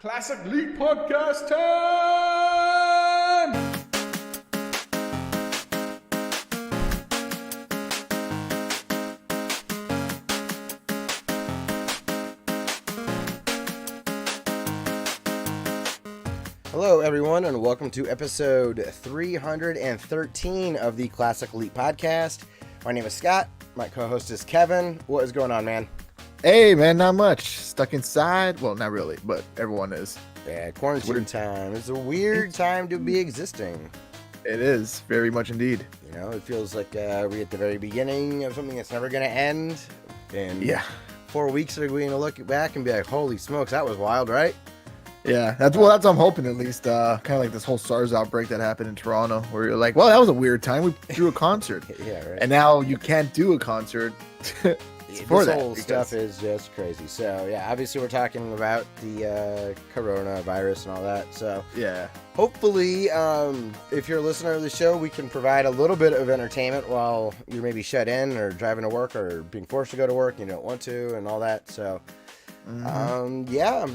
Classic League Podcast time! Hello, everyone, and welcome to episode 313 of the Classic Elite Podcast. My name is Scott. My co-host is Kevin. What is going on, man? Hey, man, not much. Stuck inside. Well, not really, but everyone is. Yeah, quarantine time. It's a weird time to be existing. It is, very much indeed. You know, it feels like we're at the very beginning of something that's never going to end. And Yeah. 4 weeks are going to look back and be like, holy smokes, that was wild, right? Yeah, that's what I'm hoping at least. Kind of like this whole SARS outbreak that happened in Toronto, where you're like, well, that was a weird time. We threw a concert. Yeah, right. And now you can't do a concert. This whole stuff is just crazy. So, yeah, obviously we're talking about the coronavirus and all that. So, yeah. hopefully, if you're a listener of the show, we can provide a little bit of entertainment while you're maybe shut in or driving to work or being forced to go to work. You don't want to and all that. So, yeah.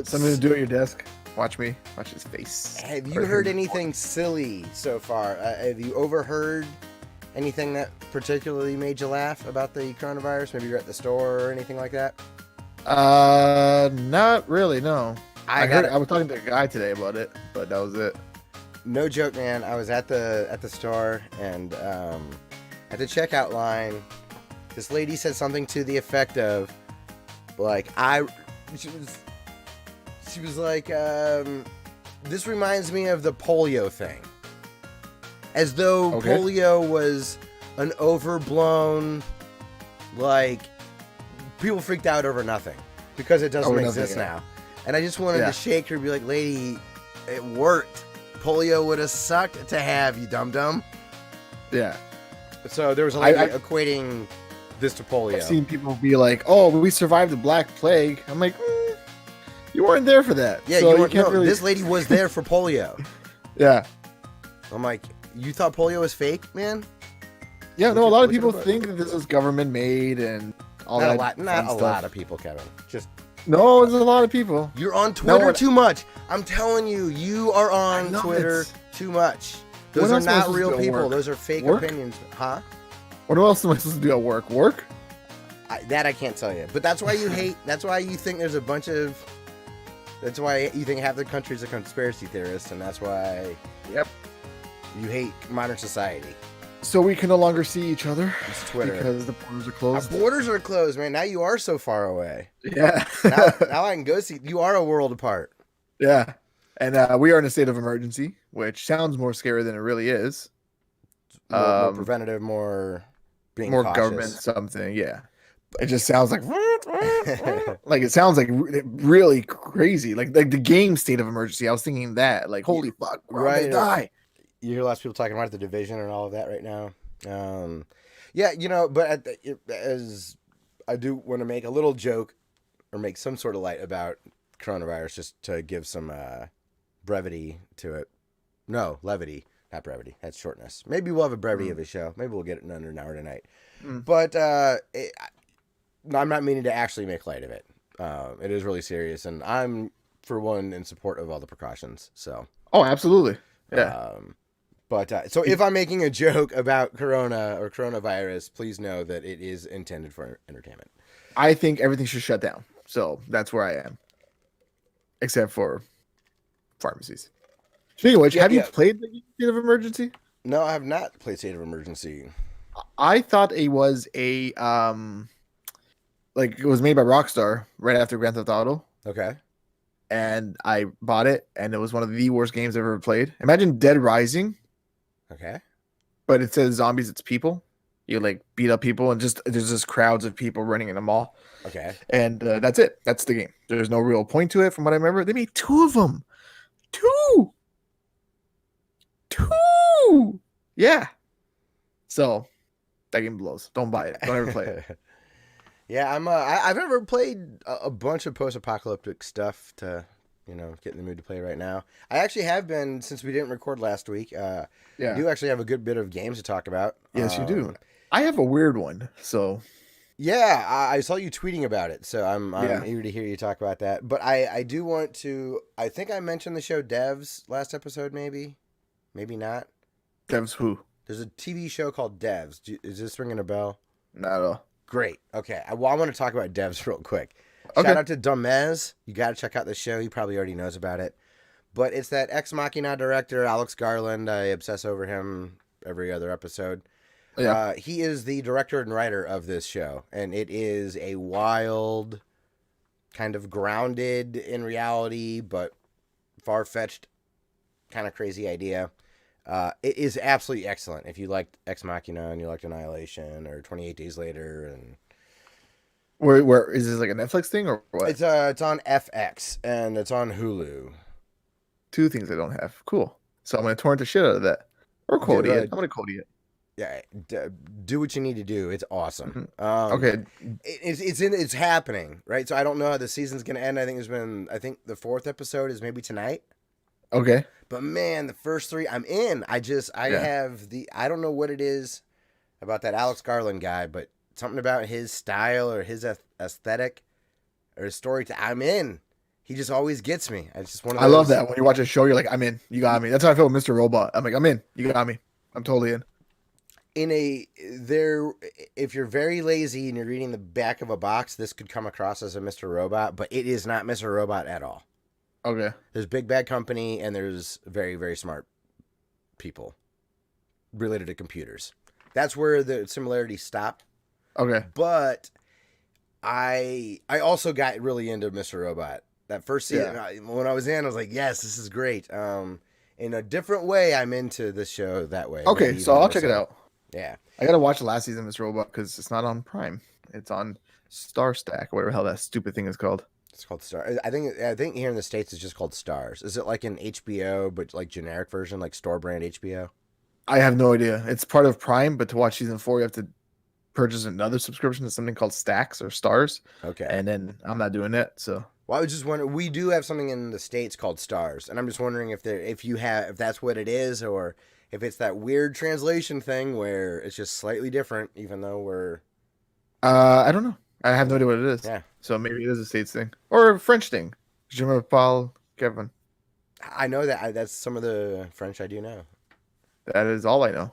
Something to do at your desk. Watch me. Watch his face. Have you heard anything silly so far? Have you overheard anything that particularly made you laugh about the coronavirus? Maybe you're at the store or anything like that? Not really, no. I was talking to a guy today about it, but that was it. No joke, man. I was at the store and at the checkout line, this lady said something to the effect of, like, she was like, this reminds me of the polio thing. As though polio was an overblown, like, people freaked out over nothing because it doesn't exist now. And I just wanted to shake her and be like, lady, it worked. Polio would have sucked to have, you dum-dum. Yeah. So there was a lady equating this to polio. I've seen people be like, oh, we survived the Black Plague. I'm like, you weren't there for that. Yeah, so this lady was there for polio. Yeah. I'm like, you thought polio was fake, man? Yeah, no, a lot of people think that this is government made and all that. Not a lot of people, Kevin. Just no, there's a lot of people. You're on Twitter too much. I'm telling you, you are on Twitter too much. Those are not real people. Those are fake opinions. Huh? What else am I supposed to do at work? Work? That I can't tell you. But that's why you hate. That's why you think there's a bunch of. That's why you think half the country's a conspiracy theorist, and that's why. Yep. You hate modern society. So we can no longer see each other. It's Twitter. Because the borders are closed. Our borders are closed, man. Now you are so far away. Yeah. now I can go see. You are a world apart. Yeah. And we are in a state of emergency, which sounds more scary than it really is. More preventative, more being more cautious. Government something, yeah. It just sounds like like it sounds like really crazy, like the game state of emergency. I was thinking that, like, holy fuck, we're all gonna die. You hear lots of people talking about the division and all of that right now. Yeah, you know, but as I do want to make a little joke or make some sort of light about coronavirus, just to give some brevity to it. No, levity, not brevity. That's shortness. Maybe we'll have a brevity of a show. Maybe we'll get it in under an hour tonight. But I'm not meaning to actually make light of it. It is really serious, and I'm, for one, in support of all the precautions. So. Oh, absolutely. Yeah. So if I'm making a joke about corona or coronavirus, please know that it is intended for entertainment. I think everything should shut down. So that's where I am. Except for pharmacies. Speaking of which, have you played the State of Emergency? No, I have not played State of Emergency. I thought it was a like it was made by Rockstar right after Grand Theft Auto. Okay. And I bought it, and it was one of the worst games I've ever played. Imagine Dead Rising. Okay. But it says zombies, it's people. You like beat up people, and there's just crowds of people running in a mall. Okay. And that's it. That's the game. There's no real point to it, from what I remember. They made 2 of them. 2. Yeah. So that game blows. Don't buy it. Don't ever play it. Yeah, I've never played a bunch of post-apocalyptic stuff to, get in the mood to play right now. I actually have been, since we didn't record last week. Yeah. I do actually have a good bit of games to talk about. Yes, you do. I have a weird one, so Yeah, I saw you tweeting about it, so I'm Yeah. eager to hear you talk about that. But I do want to. I think I mentioned the show Devs last episode, maybe, maybe not. Devs who? There's a TV show called Devs. Is this ringing a bell? Not at all. Great. Okay. Well, I want to talk about Devs real quick. Okay. Shout out to Dumez. You got to check out the show. He probably already knows about it. But it's that Ex Machina director, Alex Garland. I obsess over him every other episode. Yeah. He is the director and writer of this show, and it is a wild, kind of grounded in reality, but far-fetched, kind of crazy idea. It is absolutely excellent. If you liked Ex Machina and you liked Annihilation or 28 Days Later, and Where is this like a Netflix thing or what? it's on FX and it's on Hulu. Two things I don't have. Cool. So I'm gonna torrent the shit out of that. Or Cody it. I'm gonna Cody it. Yeah, do what you need to do. It's awesome. Okay. It's happening, right? So I don't know how the season's gonna end. I think the fourth episode is maybe tonight. Okay. But man, the first three, I'm in. I don't know what it is about that Alex Garland guy, but something about his style or his aesthetic or his story. I'm in. He just always gets me. It's just one of those. I love that when you watch a show, you're like, I'm in. You got me. That's how I feel with Mr. Robot. I'm like, I'm in. You got me. I'm totally in. If you're very lazy and you're reading the back of a box, this could come across as a Mr. Robot, but it is not Mr. Robot at all. Okay. There's big bad company and there's very, very smart people related to computers. That's where the similarities stop. Okay. But I also got really into Mr. Robot. That first season, when I was in, I was like, yes, this is great. In a different way, I'm into this show that way. Okay, so I'll check it out. Yeah. I got to watch the last season of Mr. Robot because it's not on Prime. It's on Star Stack, whatever the hell that stupid thing is called. It's called Star. I think here in the States it's just called Stars. Is it like an HBO, but like generic version, like store brand HBO? I have no idea. It's part of Prime, but to watch season 4, you have to purchase another subscription to something called Stacks or Stars. Okay. And then I'm not doing that, so. Well, I was just wondering. We do have something in the States called Stars, and I'm just wondering if that's what it is, or if it's that weird translation thing where it's just slightly different, even though we're. I don't know. I have no idea what it is. Yeah. So maybe it is a States thing or a French thing. Je m'appelle Kevin. I know that. That's some of the French I do know. That is all I know.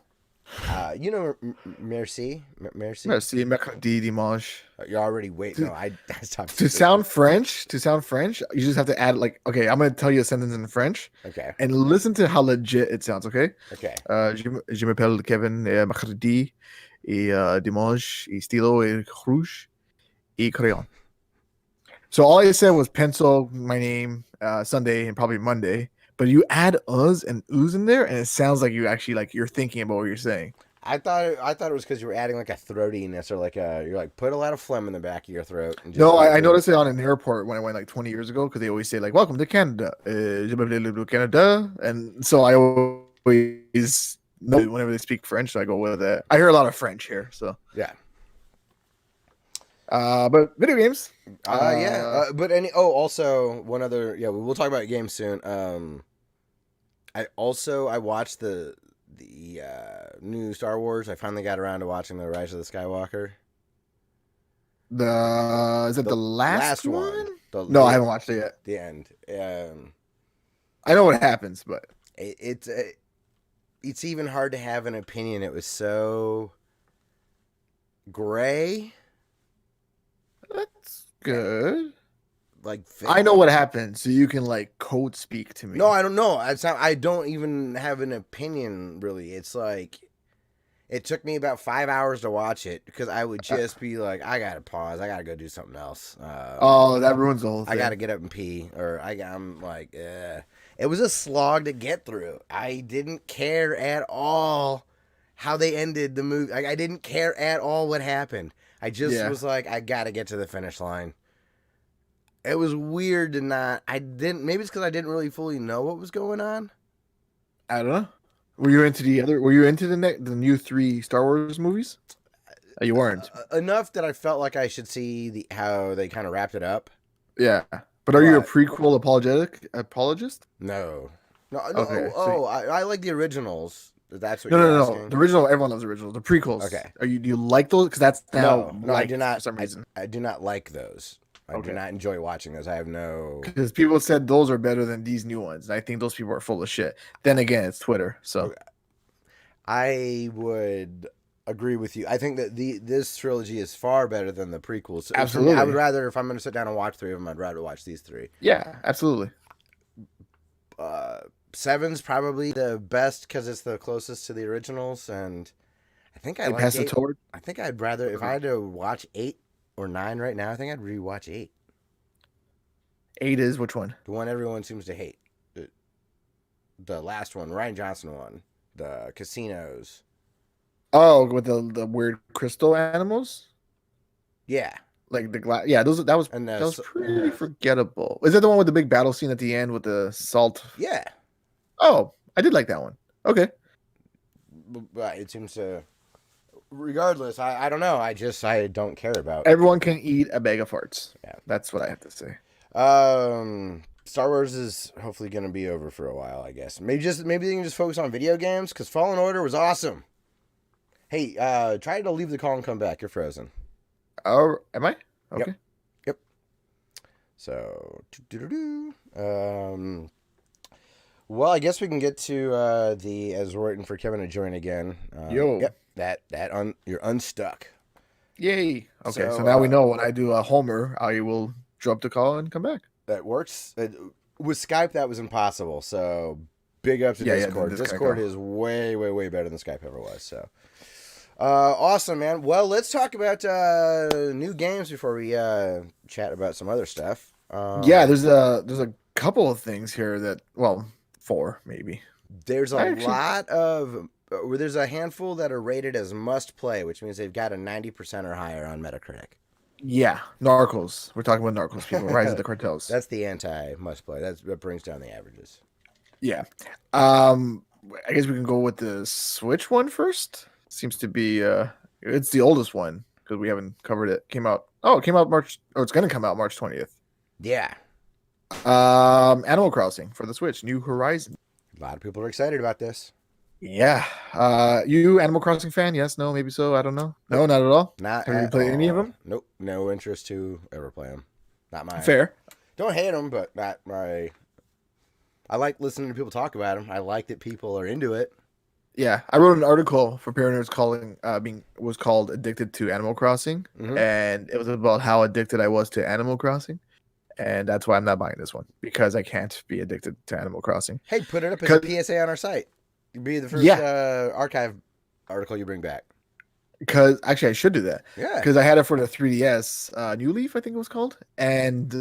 You know, merci. Merci, mercredi, dimanche. You're already waiting. No, I stopped. To sound French, you just have to add like, okay, I'm going to tell you a sentence in French. Okay. And listen to how legit it sounds, okay? Okay. Je m'appelle Kevin, mercredi, et dimanche, et stylo, et rouge, et crayon. So all I said was pencil, my name, Sunday, and probably Monday. But you add us and ooze in there, and it sounds like you actually like you're thinking about what you're saying. I thought it was because you were adding like a throatiness or like you're like put a lot of phlegm in the back of your throat. And just no, I noticed it on an airport when I went like 20 years ago because they always say like "Welcome to Canada," Canada, and so I always know whenever they speak French, so I go with that. I hear a lot of French here, so yeah. But video games, but also one other, we'll talk about games soon. I watched the new Star Wars. I finally got around to watching the Rise of the Skywalker. Is it the last one? No, I haven't watched it yet. The end. I know what happens, but it's even hard to have an opinion. It was so gray. That's good. Like I know what happened, so you can like code speak to me. No, I don't know. I don't even have an opinion really. It's like it took me about 5 hours to watch it because I would just be like, I gotta pause. I gotta go do something else. That ruins the whole thing. I gotta get up and pee, or I'm like, it was a slog to get through. I didn't care at all how they ended the movie. Like, I didn't care at all what happened. I just was like, I gotta get to the finish line. It was weird to not. Maybe it's because I didn't really fully know what was going on. I don't know. Were you into the new 3 Star Wars movies? You weren't enough that I felt like I should see how they kind of wrapped it up. Yeah, but are you a prequel apologist? No. Okay, I like the originals. That's what No, you're no, no, asking? no. The original, everyone loves the original. The prequels. Okay. Do you like those? Because that's now No, I do not. for some reason. I do not like those. I do Okay. not enjoy watching those. I have no. Because people said those are better than these new ones. And I think those people are full of shit. Then again, it's Twitter. So Okay. I would agree with you. I think that this trilogy is far better than the prequels. So absolutely, I would rather, if I'm going to sit down and watch 3 of them, I'd rather watch these 3. Yeah, absolutely. 7's probably the best because it's the closest to the originals, and I think I They like pass the 8. torch. I think I'd rather, if I had to watch 8 or 9 right now, I think I'd rewatch 8. 8 is which one? The one everyone seems to hate. The last one, Ryan Johnson one. The casinos. Oh, with the weird crystal animals. Yeah. Like the glass. Yeah, that was pretty forgettable. Is that the one with the big battle scene at the end with the salt? Yeah. Oh, I did like that one. Okay. But it seems to. Regardless, I don't know. I don't care about. Everyone can eat a bag of farts. Yeah. That's what I have to say. Star Wars is hopefully going to be over for a while, I guess. Maybe they can just focus on video games because Fallen Order was awesome. Hey, try to leave the call and come back. You're frozen. Oh, am I? Okay. Yep. So, well, I guess we can get to as we're waiting for Kevin to join again. Yo. Yep. You're unstuck. Yay. Okay, so So, now we know when I do a Homer, I will drop the call and come back. That works. With Skype, that was impossible. So, big up to Yeah, Discord. the Discord is way, way, way better than Skype ever was. So, awesome, man. Well, let's talk about new games before we chat about some other stuff. Yeah, there's a couple of things here that, well, 4 maybe. There's there's a handful that are rated as must play, which means they've got a 90% or higher on Metacritic. Yeah, Narcos. We're talking about Narcos people. Rise of the Cartels. That's the anti must play. That brings down the averages. Yeah. I guess we can go with the Switch one first. Seems to be it's the oldest one because we haven't covered it. It came out March, or it's going to come out March 20th. Yeah. Animal Crossing for the Switch, New Horizons. A lot of people are excited about this. Yeah. You Animal Crossing fan? Yes, no, maybe so. I don't know. No, not at all. Not Have you played any of them? Nope. No interest to ever play them. Not mine. Fair. Don't hate them, but not my. I like listening to people talk about them. I like that people are into it. Yeah, I wrote an article for Paranerds was called "Addicted to Animal Crossing," and it was about how addicted I was to Animal Crossing, and that's why I'm not buying this one because I can't be addicted to Animal Crossing. Hey, put it up as a PSA on our site. You'd be the first archive article you bring back. Because actually, I should do that. Yeah. Because I had it for the 3DS, New Leaf, I think it was called, and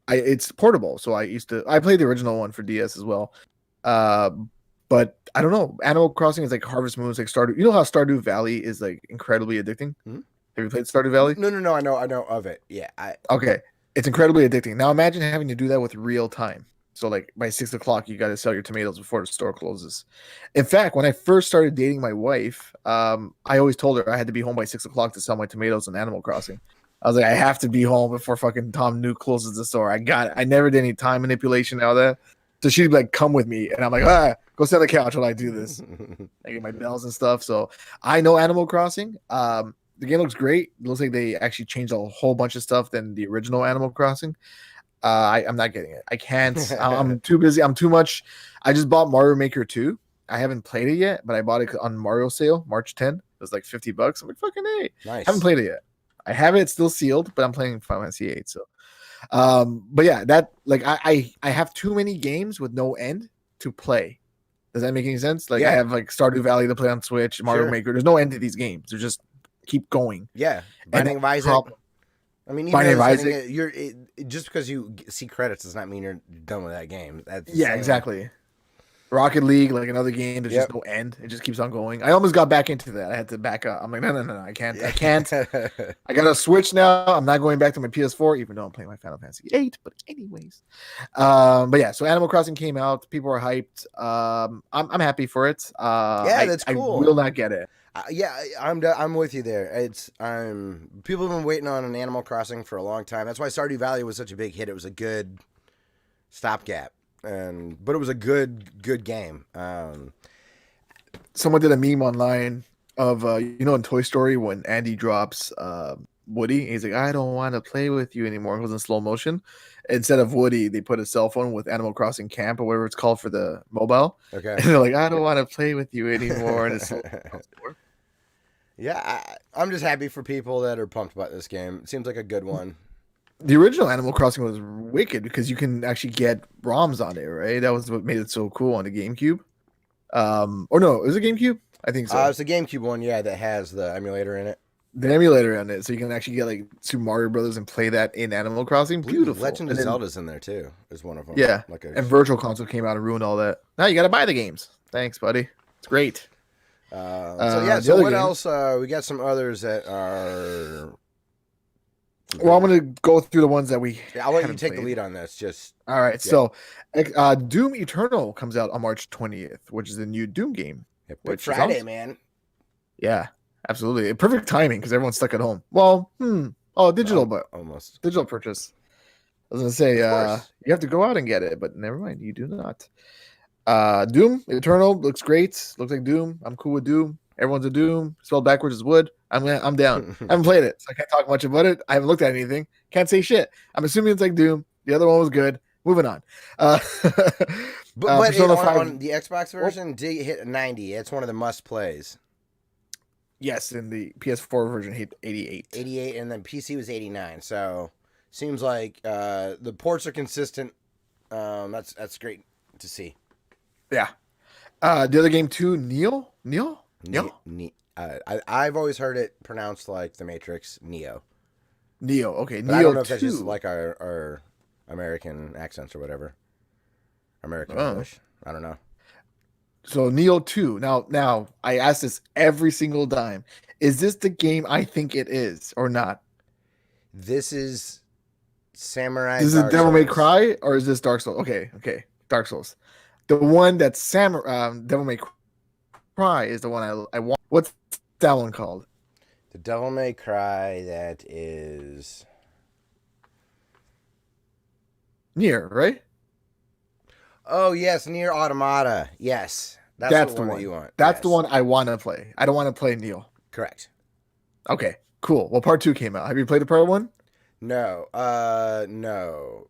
it's portable. So I played the original one for DS as well. But I don't know. Animal Crossing is like Harvest Moon, it's like Stardew. You know how Stardew Valley is like incredibly addicting? Mm-hmm. Have you played Stardew Valley? No. I know of it. Yeah. Okay. It's incredibly addicting. Now imagine having to do that with real time. So like by 6 o'clock, you got to sell your tomatoes before the store closes. In fact, when I first started dating my wife, I always told her I had to be home by 6 o'clock to sell my tomatoes in Animal Crossing. I was like, I have to be home before fucking Tom Nook closes the store. I got it. I never did any time manipulation out of that. So she'd be like, come with me. And I'm like, go sit on the couch while I do this. I get my bells and stuff. So I know Animal Crossing. The game looks great. It looks like they actually changed a whole bunch of stuff than the original Animal Crossing. I'm not getting it. I can't. I'm too busy. I'm too much. I just bought Mario Maker 2. I haven't played it yet, but I bought it on Mario sale, March 10th. It was like $50. I'm like, fucking hey. Nice. Haven't played it yet. I have it. It's still sealed, but I'm playing Final Fantasy 8. So, but yeah, that like I have too many games with no end to play. Does that make any sense? Like I have like Stardew Valley to play on Switch, Mario Maker. There's no end to these games. They're just keep going. Yeah. Binding of Isaac. I mean, just because you see credits does not mean you're done with that game. Exactly. Rocket League, like another game, there's just no end. It just keeps on going. I almost got back into that. I had to back up. I'm like, no, I can't. I got a Switch now. I'm not going back to my PS4, even though I'm playing my Final Fantasy 8. But anyways, but yeah. So Animal Crossing came out. People are hyped. I'm happy for it. That's cool. I will not get it. I'm with you there. People have been waiting on an Animal Crossing for a long time. That's why Stardew Valley was such a big hit. It was a good stopgap, but it was a good game. someone did a meme online of in Toy Story when Andy drops Woody, he's like, I don't want to play with you anymore. It was in slow motion. Instead of Woody, they put a cell phone with Animal Crossing Camp or whatever it's called for the mobile. Okay. And they're like, I don't want to play with you anymore. And it's Yeah, I'm just happy for people that are pumped about this game. It seems like a good one. the original Animal Crossing was wicked because you can actually get ROMs on it, right? That was what made it so cool on the GameCube. Or no, is it GameCube? I think so. It's the GameCube one, yeah, that has the emulator in it. The emulator on it, so you can actually get like Super Mario Brothers and play that in Animal Crossing. Beautiful. Legend of And then- Zelda's in there too. Is one of them. Yeah, Like a, and Virtual Console came out and ruined all that. Now you got to buy the games. Thanks, buddy. It's great. so the other what game- else? We got some others that are. Well, I'm gonna go through the ones that we. Yeah, I'll let you haven't take the played. lead on this. Just All right, Yeah. so Doom Eternal comes out on March 20th, which is the new Doom game. Good Which is Friday, awesome. man. Yeah, absolutely. Perfect timing because everyone's stuck at home. Well, digital, but Almost. digital purchase. I was gonna say Of course. you have to go out and get it, but never mind, you do not. Doom Eternal looks great. Looks like Doom. I'm cool with Doom. Everyone's a Doom. Spelled backwards is wood. I'm down. I haven't played it, so I can't talk much about it. I haven't looked at anything. Can't say shit. I'm assuming it's like Doom. The other one was good. Moving on. But Persona 5 on the Xbox version, did hit 90. It's one of the must plays. Yes, in the PS4 version, hit 88. 88, and then PC was 89. So seems like the ports are consistent. That's great to see. Yeah. The other game too, Neo. I've always heard it pronounced like The Matrix, Neo. Neo. Okay, But Neo I don't know if 2. that's just like our American accents or whatever. American Oh. English. I don't know. So Neo 2. Now I ask this every single time. Is this the game I think it is or not? This is Samurai. Is it Devil May Cry or is this Dark Souls? Okay. Dark Souls. The one that's Devil May Cry is the one I want. What's that one called? The Devil May Cry that is. Nier, right? Oh, yes, Near Automata. Yes. That's the the one one that you want. That's the Yes. one I want to play. I don't want to play Neo. Correct. Okay, cool. Well, part 2 came out. Have you played the part 1? No. No.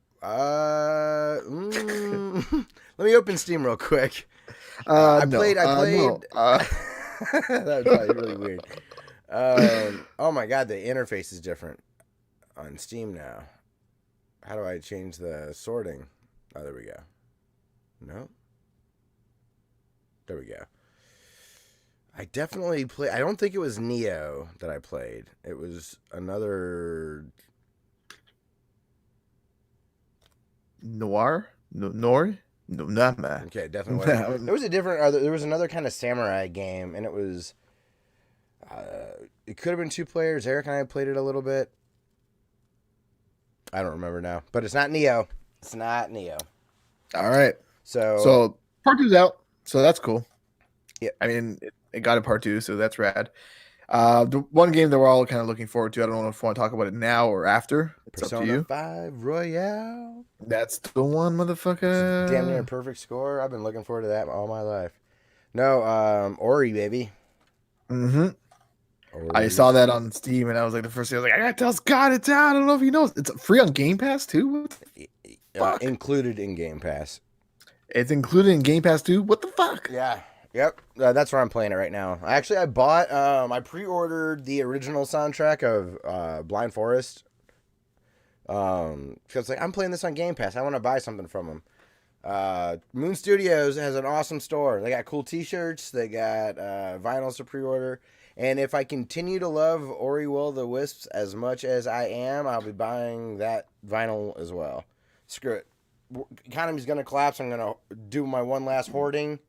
Let me open Steam real quick. I played. No. That was probably really weird. Oh my god, the interface is different on Steam now. How do I change the sorting? Oh, there we go. No. There we go. I definitely played. I don't think it was Neo that I played. It was another. Noir? No, not man. Okay, definitely. There was a different. There was another kind of samurai game, and it was. It could have been 2 players. Eric and I played it a little bit. I don't remember now, but it's not Neo. It's not Neo. All right. So part 2's out, so that's cool. Yeah. I mean, it got a part 2, so that's rad. The one game that we're all kind of looking forward to. I don't know if we want to talk about it now or after. It's up to Persona you. 5 Royale. That's the one, motherfucker. Damn near a perfect score. I've been looking forward to that all my life. No, Ori, baby. Mm-hmm. Ori. I saw that on Steam, and I was like, the first thing I was like, I gotta tell Scott it's out. I don't know if he knows. It's free on Game Pass too. What the fuck? Included in Game Pass. It's included in Game Pass too. What the fuck? Yeah. Yep. That's where I'm playing it right now. I bought. I pre-ordered the original soundtrack of Blind Forest. Because I'm playing this on Game Pass. I want to buy something from them. Moon Studios has an awesome store. They got cool T-shirts. They got vinyls to pre-order. And if I continue to love Ori Will the Wisps as much as I am, I'll be buying that vinyl as well. Screw it. Economy's gonna collapse. I'm gonna do my one last hoarding.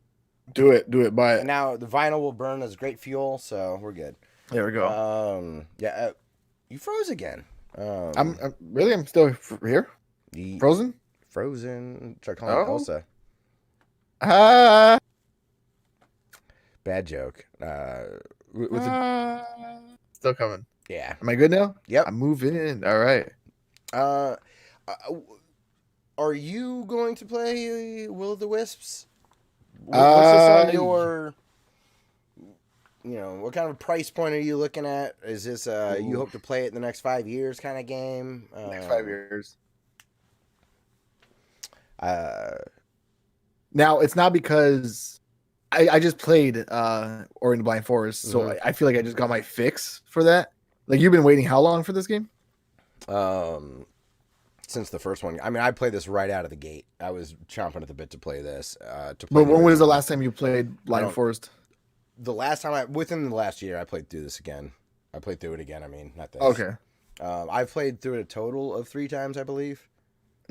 Do it. Buy it. And now the vinyl will burn as great fuel, so we're good. There we go. Yeah. You froze again. I'm still here. Frozen. Frozen. Try calling Elsa. Ah. Bad joke. Still coming. Yeah. Am I good now? Yep. I'm moving. All right. Are you going to play Will of the Wisps? What's this on your what kind of price point are you looking at? Is this you hope to play it in the next 5 years kind of game? Next 5 years. Now it's not because I just played Ori and the Blind Forest, so I feel like I just got my fix for that. Like, you've been waiting how long for this game? Since the first one. I mean, I played this right out of the gate. I was chomping at the bit to play this. But when was the last time you played Blind Forest? The last time within the last year, I played through this again. I played through it again. I mean, not this. Okay. I've played through it a total of 3 times, I believe.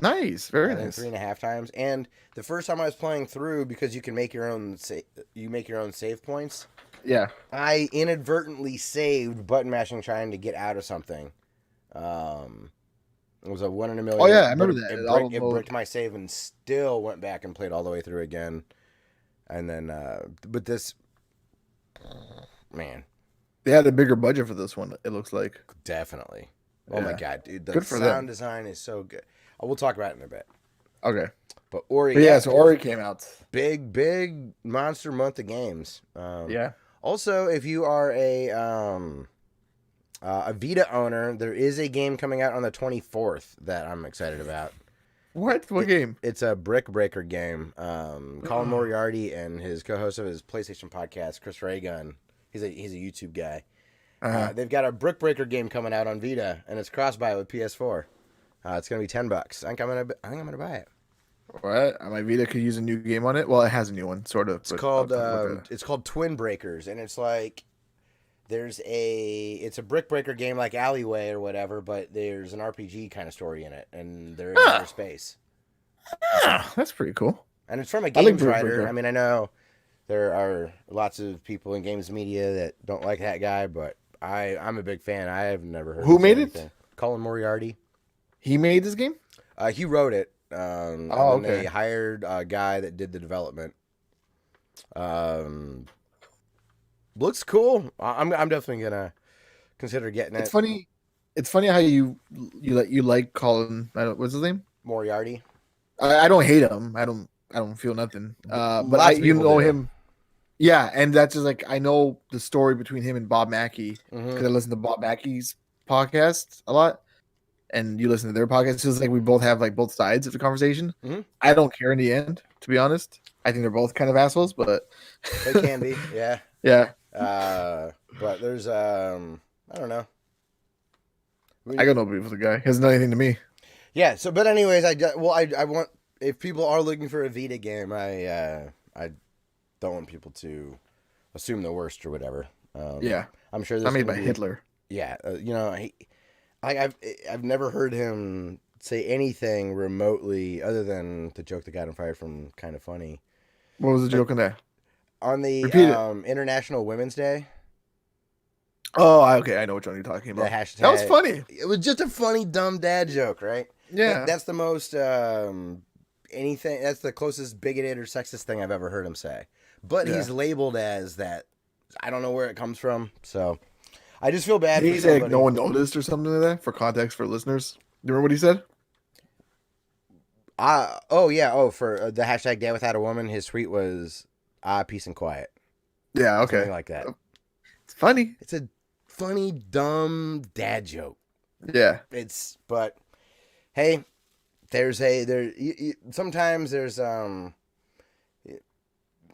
Nice, very nice. 3.5 times. And the first time I was playing through, because you can make your own save points. Yeah. I inadvertently saved button mashing trying to get out of something. It was a 1 in a million. Oh yeah, I remember that. It bricked my save and still went back and played all the way through again. And then, but this, man, they had a bigger budget for this one. It looks like definitely. Oh my god, dude! The good for sound them. design is so good. We'll talk about it in a bit. Okay. But Ori, so Ori came out. Big monster month of games. Yeah. Also, if you are a Vita owner, there is a game coming out on the 24th that I'm excited about. What game? It's a brick breaker game. Colin Moriarty and his co-host of his PlayStation podcast, Chris Raygun. He's a YouTube guy. They've got a brick breaker game coming out on Vita, and it's cross-buy with PS4. It's gonna be $10. I think I'm gonna buy it. What? My Vita could use a new game on it. Well, it has a new one, sort of. It's called Twin Breakers, and it's like it's a brick breaker game like Alleyway or whatever, but there's an RPG kind of story in it, and they're in outer space. That's pretty cool. And it's from a games writer. I mean, I know there are lots of people in games media that don't like that guy, but I'm a big fan. I have never heard. Who made it? Colin Moriarty. He made this game? He wrote it. Okay. They hired a guy that did the development. Looks cool. I'm definitely gonna consider getting it. It's funny. It's funny how you like Colin. What's his name? Moriarty. I don't hate him. I don't feel nothing. But you know him. Yeah, and that's just like, I know the story between him and Bob Mackey because I listen to Bob Mackey's podcast a lot, and you listen to their podcast. So it's like we both have like both sides of the conversation. I don't care in the end, to be honest. I think they're both kind of assholes, but they can be. Yeah. Yeah. But there's I don't know. I got no beef with the guy. He hasn't done anything to me. Yeah. So, but anyways, I want, if people are looking for a Vita game, I don't want people to assume the worst or whatever. Yeah. I'm sure. I made by Hitler. Yeah. I've never heard him say anything remotely other than the joke that got him fired from Kind of Funny. What was the joke in there? On the International Women's Day. Oh, okay. I know which one you're talking about. The hashtag. That was funny. It was just a funny, dumb dad joke, right? Yeah. That's the most anything. That's the closest bigoted or sexist thing I've ever heard him say. But he's labeled as that. I don't know where it comes from. So I just feel bad. He said no one noticed or something like that. For context for listeners, do you remember what he said? For the hashtag Dad Without a Woman, his tweet was peace and quiet. Yeah, okay. Something like that. It's funny. It's a funny, dumb dad joke. Yeah. But hey, sometimes there's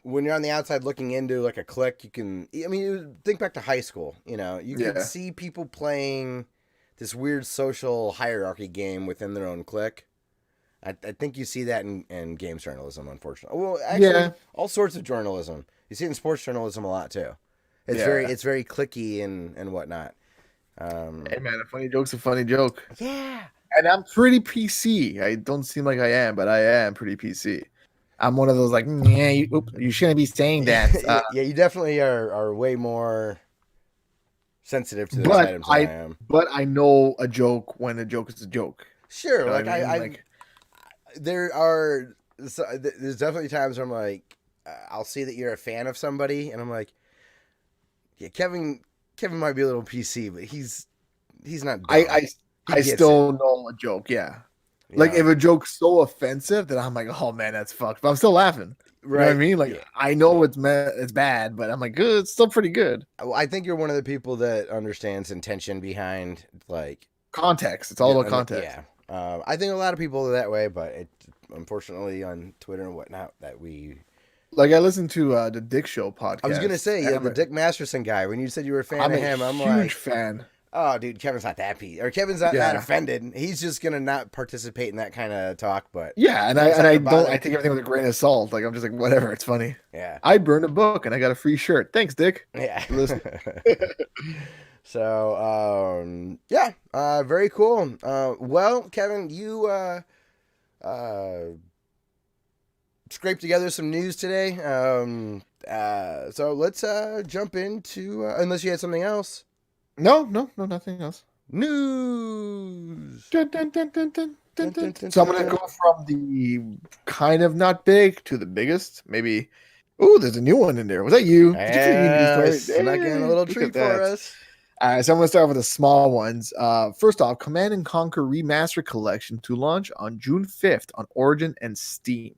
when you're on the outside looking into like a clique, you think back to high school, you can see people playing this weird social hierarchy game within their own clique. I think you see that in games journalism, unfortunately. Well, actually, all sorts of journalism. You see it in sports journalism a lot too. It's very cliquey and whatnot. Hey man, a funny joke's a funny joke. Yeah. And I'm pretty PC. I don't seem like I am, but I am pretty PC. I'm one of those like, you shouldn't be saying that. Yeah, you definitely are way more sensitive to those items than I am. But I know a joke when a joke is a joke. Sure, there's definitely times where I'm like, I'll see that you're a fan of somebody, and I'm like, yeah, Kevin might be a little PC, but he's not. I still know a joke, yeah. Like if a joke's so offensive that I'm like, oh man, that's fucked. But I'm still laughing. You know what I Right. mean? Like Yeah. I know it's bad, but I'm like, good. It's still pretty good. I think you're one of the people that understands intention behind like Context. It's all about context. yeah. I think a lot of people are that way, but it unfortunately on Twitter and whatnot that we. Like I listened to the Dick Show podcast. I was gonna say, and yeah, I'm the Dick Masterson guy. When you said you were a fan of him, I'm huge like, fan. oh, dude, Kevin's not that or Kevin's not offended. He's just gonna not participate in that kind of talk. But Yeah, and I take everything with a grain of salt. Like I'm just like whatever, it's funny. Yeah, I burned a book and I got a free shirt. Thanks, Dick. Yeah. Listen. So very cool. Well, Kevin, you scraped together some news today. So let's jump into unless you had something else. No, nothing else. News. Dun, dun, dun, dun, dun, dun, dun, dun. So I'm gonna go from the kind of not big to the biggest. Maybe. Oh, there's a new one in there. Was that you? Snuck in a little treat for us. So I'm going to start with the small ones. First off, Command and Conquer Remastered Collection to launch on June 5th on Origin and Steam.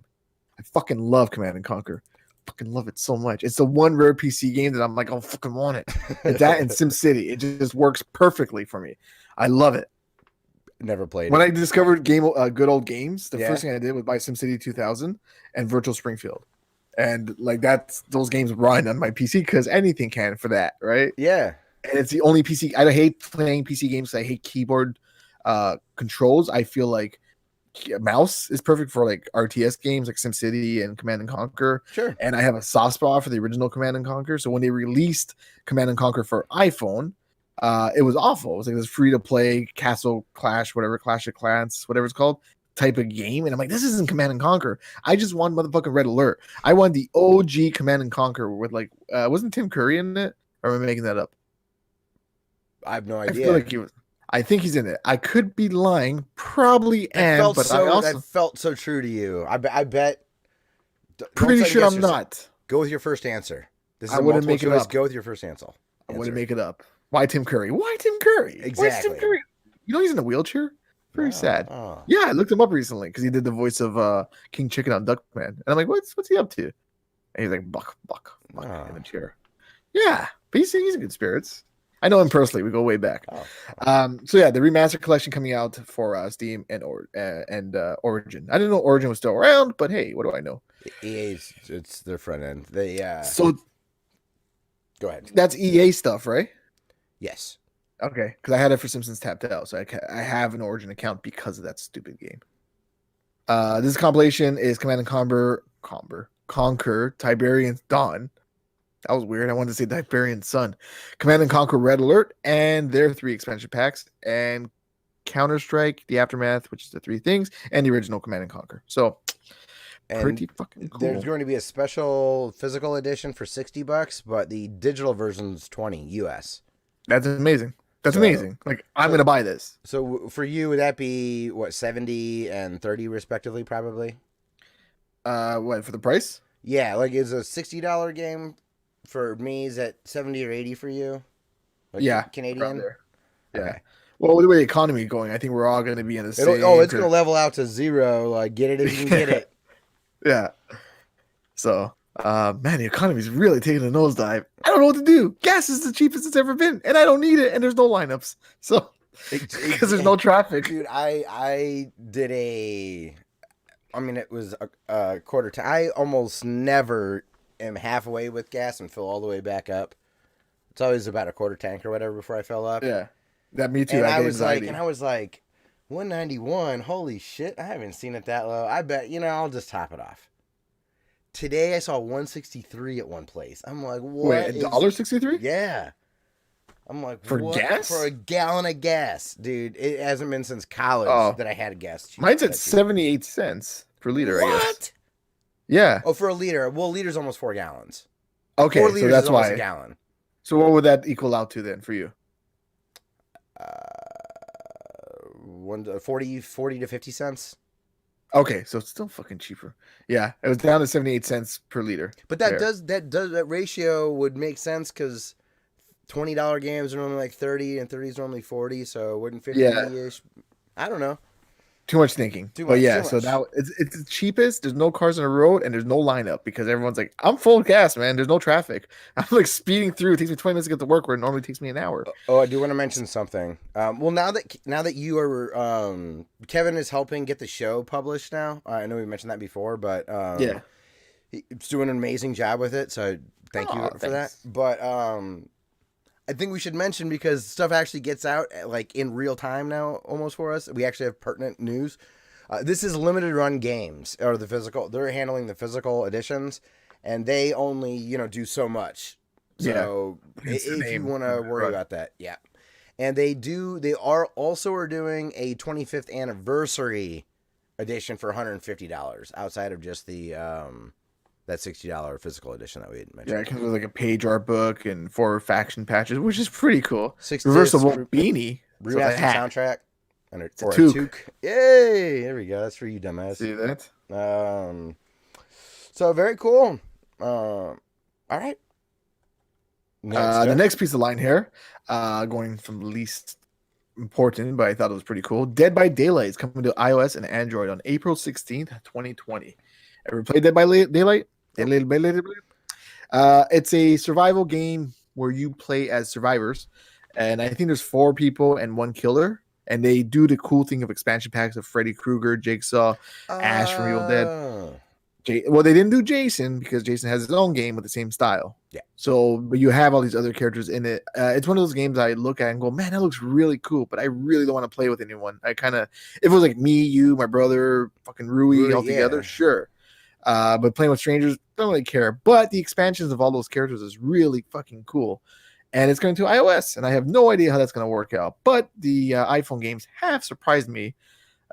I fucking love Command and Conquer. Fucking love it so much. It's the one rare PC game that I'm like, I fucking want it. It's that and SimCity. It just works perfectly for me. I love it. Never played when it. I discovered good old games, the first thing I did was buy SimCity 2000 and Virtual Springfield. And like those games run on my PC because anything can for that, right? Yeah. And it's the only PC. I hate playing PC games. I hate keyboard controls. I feel like a mouse is perfect for like RTS games like SimCity and Command and Conquer. Sure. And I have a soft spot for the original Command and Conquer. So when they released Command and Conquer for iPhone, it was awful. It was like this free to play Castle Clash, whatever, Clash of Clans, whatever it's called, type of game. And I'm like, this isn't Command and Conquer. I just want motherfucking Red Alert. I want the OG Command and Conquer with like, wasn't Tim Curry in it? Or am I making that up? I have no idea. I feel like he was. I think he's in it. I could be lying. Probably am, but that felt so true to you. I bet. Pretty sure I'm not. Go with your first answer. This is I wouldn't make it up. Go with your first answer. I wouldn't make it up. Why Tim Curry? Why Tim Curry? Exactly. Why Tim Curry? You know he's in a wheelchair. Very sad. Oh. Yeah, I looked him up recently because he did the voice of King Chicken on Duckman, and I'm like, what's he up to? And he's like, buck in a chair. Yeah, but he's in good spirits. I know him personally. We go way back. So yeah, the remastered collection coming out for Steam and Origin. I didn't know Origin was still around, but hey, what do I know? EA's it's their front end. They So go ahead. That's EA stuff, right? Yes. Okay, because I had it for Simpsons Tapped Out, so I have an Origin account because of that stupid game. This compilation is Command and Conquer Tiberian Dawn. That was weird. I wanted to say Tiberian Sun. Command and Conquer Red Alert and their 3 expansion packs, and Counter-Strike, The Aftermath, which is the 3 things, and the original Command and Conquer. So pretty fucking cool. There's going to be a special physical edition for $60, but the digital version's $20 US. That's amazing. That's amazing. Like I'm gonna buy this. So for you, would that be what 70 and 30 respectively? Probably. What for the price? Yeah, like is a $60 game for me is at 70 or 80 for you? Like yeah, Canadian. Yeah. Okay. Well, with the way the economy is going, I think we're all going to be in the same. It's going to level out to 0. Like get it if you can get it. Yeah. So, man, the economy is really taking a nosedive. I don't know what to do. Gas is the cheapest it's ever been, and I don't need it. And there's no lineups, so because there's no traffic. Dude, I did it was a quarter tank. I almost never am halfway with gas and fill all the way back up. It's always about a quarter tank or whatever before I fill up. Yeah, that me too. And I was like, 191. Holy shit! I haven't seen it that low. I bet I'll just top it off. Today I saw 163 at one place. I'm like, what? Wait, $1.63? Yeah. I'm like, for what? Gas? For a gallon of gas, dude. It hasn't been since college that I had a gas. Mine's at 78 cents per liter. What? I guess. Yeah. Oh, for a liter. Well, a liter's almost 4 gallons. Okay, 4 liters so that's is almost why. A gallon. So what would that equal out to then for you? 40 to 50 cents. Okay, so it's still fucking cheaper. Yeah, it was down to 78 cents per liter. But that ratio would make sense because $20 games are normally like 30 and 30 is normally 40, so wouldn't 50-ish. I don't know. Too much thinking. Too But much, yeah, too so much. now it's the cheapest. There's no cars on the road and there's no lineup because everyone's like, I'm full gas, man. There's no traffic. I'm like speeding through. It takes me 20 minutes to get to work where it normally takes me an hour. Oh, I do want to mention something. Well, now that you are, Kevin is helping get the show published now. I know we mentioned that before, but Yeah. he's doing an amazing job with it. So thank you for that. Thanks. But I think we should mention because stuff actually gets out like in real time now, almost for us. We actually have pertinent news. This is limited run games or the physical. They're handling the physical editions, and they only do so much. So if you want to worry about that, yeah. And they are also doing a 25th anniversary edition for $150 outside of just the that $60 physical edition that we had mentioned. Yeah, it comes with like a page art book and 4 faction patches, which is pretty cool. 6 Reversible disc, beanie, remastered soundtrack, and a toque. toque. Yay! There we go. That's for you, dumbass. See that? So very cool. All right. The next piece of line here, going from least important, but I thought it was pretty cool. Dead by Daylight is coming to iOS and Android on April 16th, 2020. Ever played Dead by Daylight? It's a survival game where you play as survivors, and I think there's 4 people and 1 killer, and they do the cool thing of expansion packs of Freddy Krueger, Jigsaw, Ash from Evil Dead. Well, they didn't do Jason because Jason has his own game with the same style. Yeah. So, but you have all these other characters in it. It's one of those games I look at and go, man, that looks really cool, but I really don't want to play with anyone. If it was like me, you, my brother, fucking Rui all together, sure. But playing with strangers, don't really care. But the expansions of all those characters is really fucking cool. And it's going to iOS, and I have no idea how that's going to work out. But the iPhone games have surprised me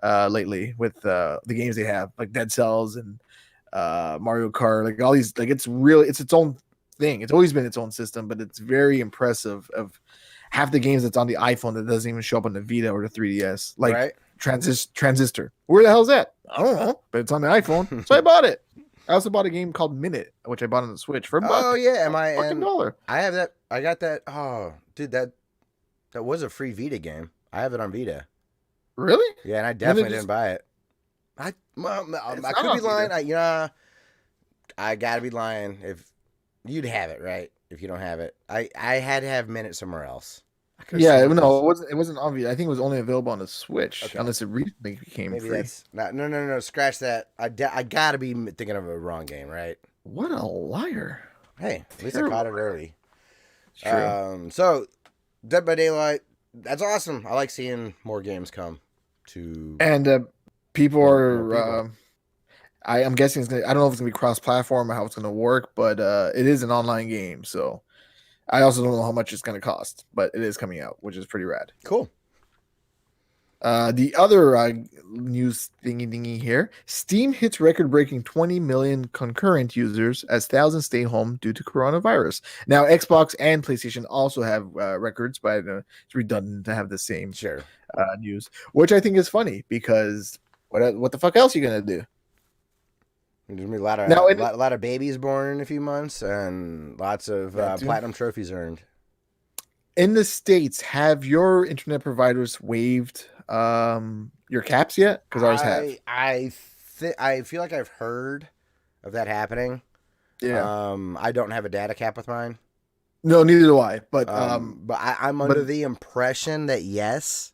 lately with the games they have, like Dead Cells and Mario Kart, like all these, like it's its own thing. It's always been its own system, but it's very impressive of half the games that's on the iPhone that doesn't even show up on the Vita or the 3DS. Like right? Transistor. Where the hell's that? I don't know, but it's on the iPhone, so I bought it. I also bought a game called Minute, which I bought on the Switch for $1. Oh yeah, $1. I have that. I got that. Oh, dude, that was a free Vita game. I have it on Vita. Really? Yeah, and I definitely didn't buy it. I could be lying. I gotta be lying. If you'd have it, right? If you don't have it, I had to have Minute somewhere else. Yeah, no, it wasn't obvious. I think it was only available on the Switch, unless it recently became Maybe free. That's not, no. Scratch that. I gotta be thinking of a wrong game, right? What a liar! Hey, at least I caught it early. It's true. So Dead by Daylight, that's awesome. I like seeing more games come to. And people are. I'm guessing it's gonna. I don't know if it's gonna be cross-platform or how it's gonna work, but it is an online game, so I also don't know how much it's gonna cost, but it is coming out, which is pretty rad. Cool. The other news thingy here: Steam hits record-breaking 20 million concurrent users as thousands stay home due to coronavirus. Now, Xbox and PlayStation also have records, but it's redundant to have the same news, which I think is funny because what the fuck else are you gonna do? There's gonna be a lot of babies born in a few months, and lots of platinum trophies earned. In the States, have your internet providers waived your caps yet? Because ours have. I feel like I've heard of that happening. Yeah. I don't have a data cap with mine. No, neither do I. But I'm under the impression that yes.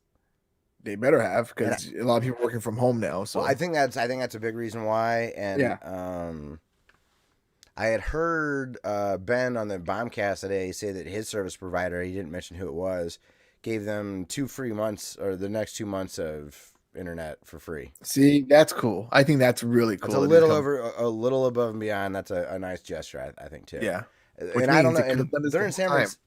They better have, because a lot of people are working from home now. So I think that's a big reason why. And I had heard Ben on the Bombcast today say that his service provider, he didn't mention who it was, gave them 2 free months or the next 2 months of internet for free. See, that's cool. I think that's really cool. It's a little above and beyond. That's a nice gesture, I think too. Yeah. And I don't know. And they're in San Francisco.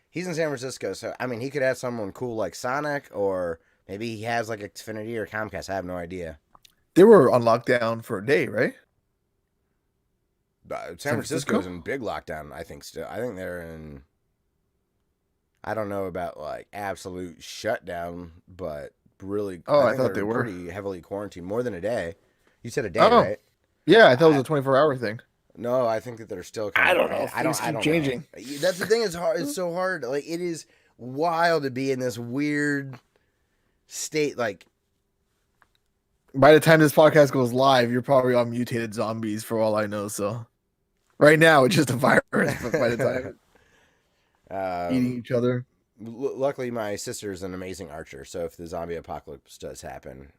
He's in San Francisco, so I mean, he could have someone cool like Sonic, or maybe he has like Xfinity or Comcast. I have no idea. They were on lockdown for a day, right? San Francisco's in big lockdown, I think still. I think they're in, I don't know about like absolute shutdown, but really I thought they were pretty heavily quarantined. More than a day. You said a day, right? Yeah, I thought it was a 24-hour thing. No, I think that they're still I don't know. I don't keep changing. Know. That's the thing, it's hard. It's so hard. Like, it is wild to be in this weird state. Like, By the time this podcast goes live, you're probably on mutated zombies for all I know. So right now it's just a virus, but by the time eating each other. Luckily, my sister is an amazing archer, so if the zombie apocalypse does happen,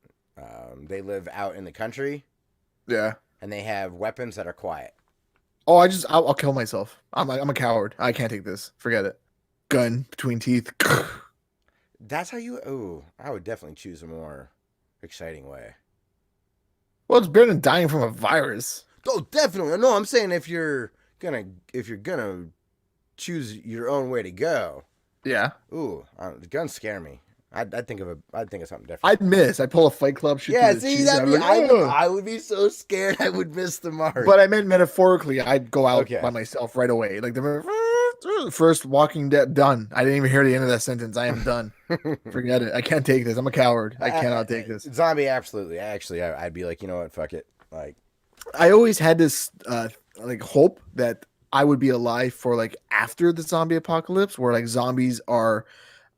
they live out in the country. Yeah. And they have weapons that are quiet. Oh, I'll kill myself. I'm a coward. I can't take this. Forget it. Gun between teeth. That's how you. Oh, I would definitely choose a more exciting way. Well, it's better than dying from a virus. Oh, definitely. No, I'm saying if you're gonna choose your own way to go. Yeah. Ooh, guns scare me. I'd think of something different. I'd miss. I'd pull a Fight Club. Yeah, see, I would be so scared I would miss the mark. But I meant metaphorically. I'd go out by myself right away. Like the first Walking Dead done. I didn't even hear the end of that sentence. I am done. Forget it. I can't take this. I'm a coward. I cannot take this. Zombie, absolutely. Actually, I'd be like, you know what? Fuck it. Like, I always had this like hope that I would be alive for like after the zombie apocalypse, where like zombies are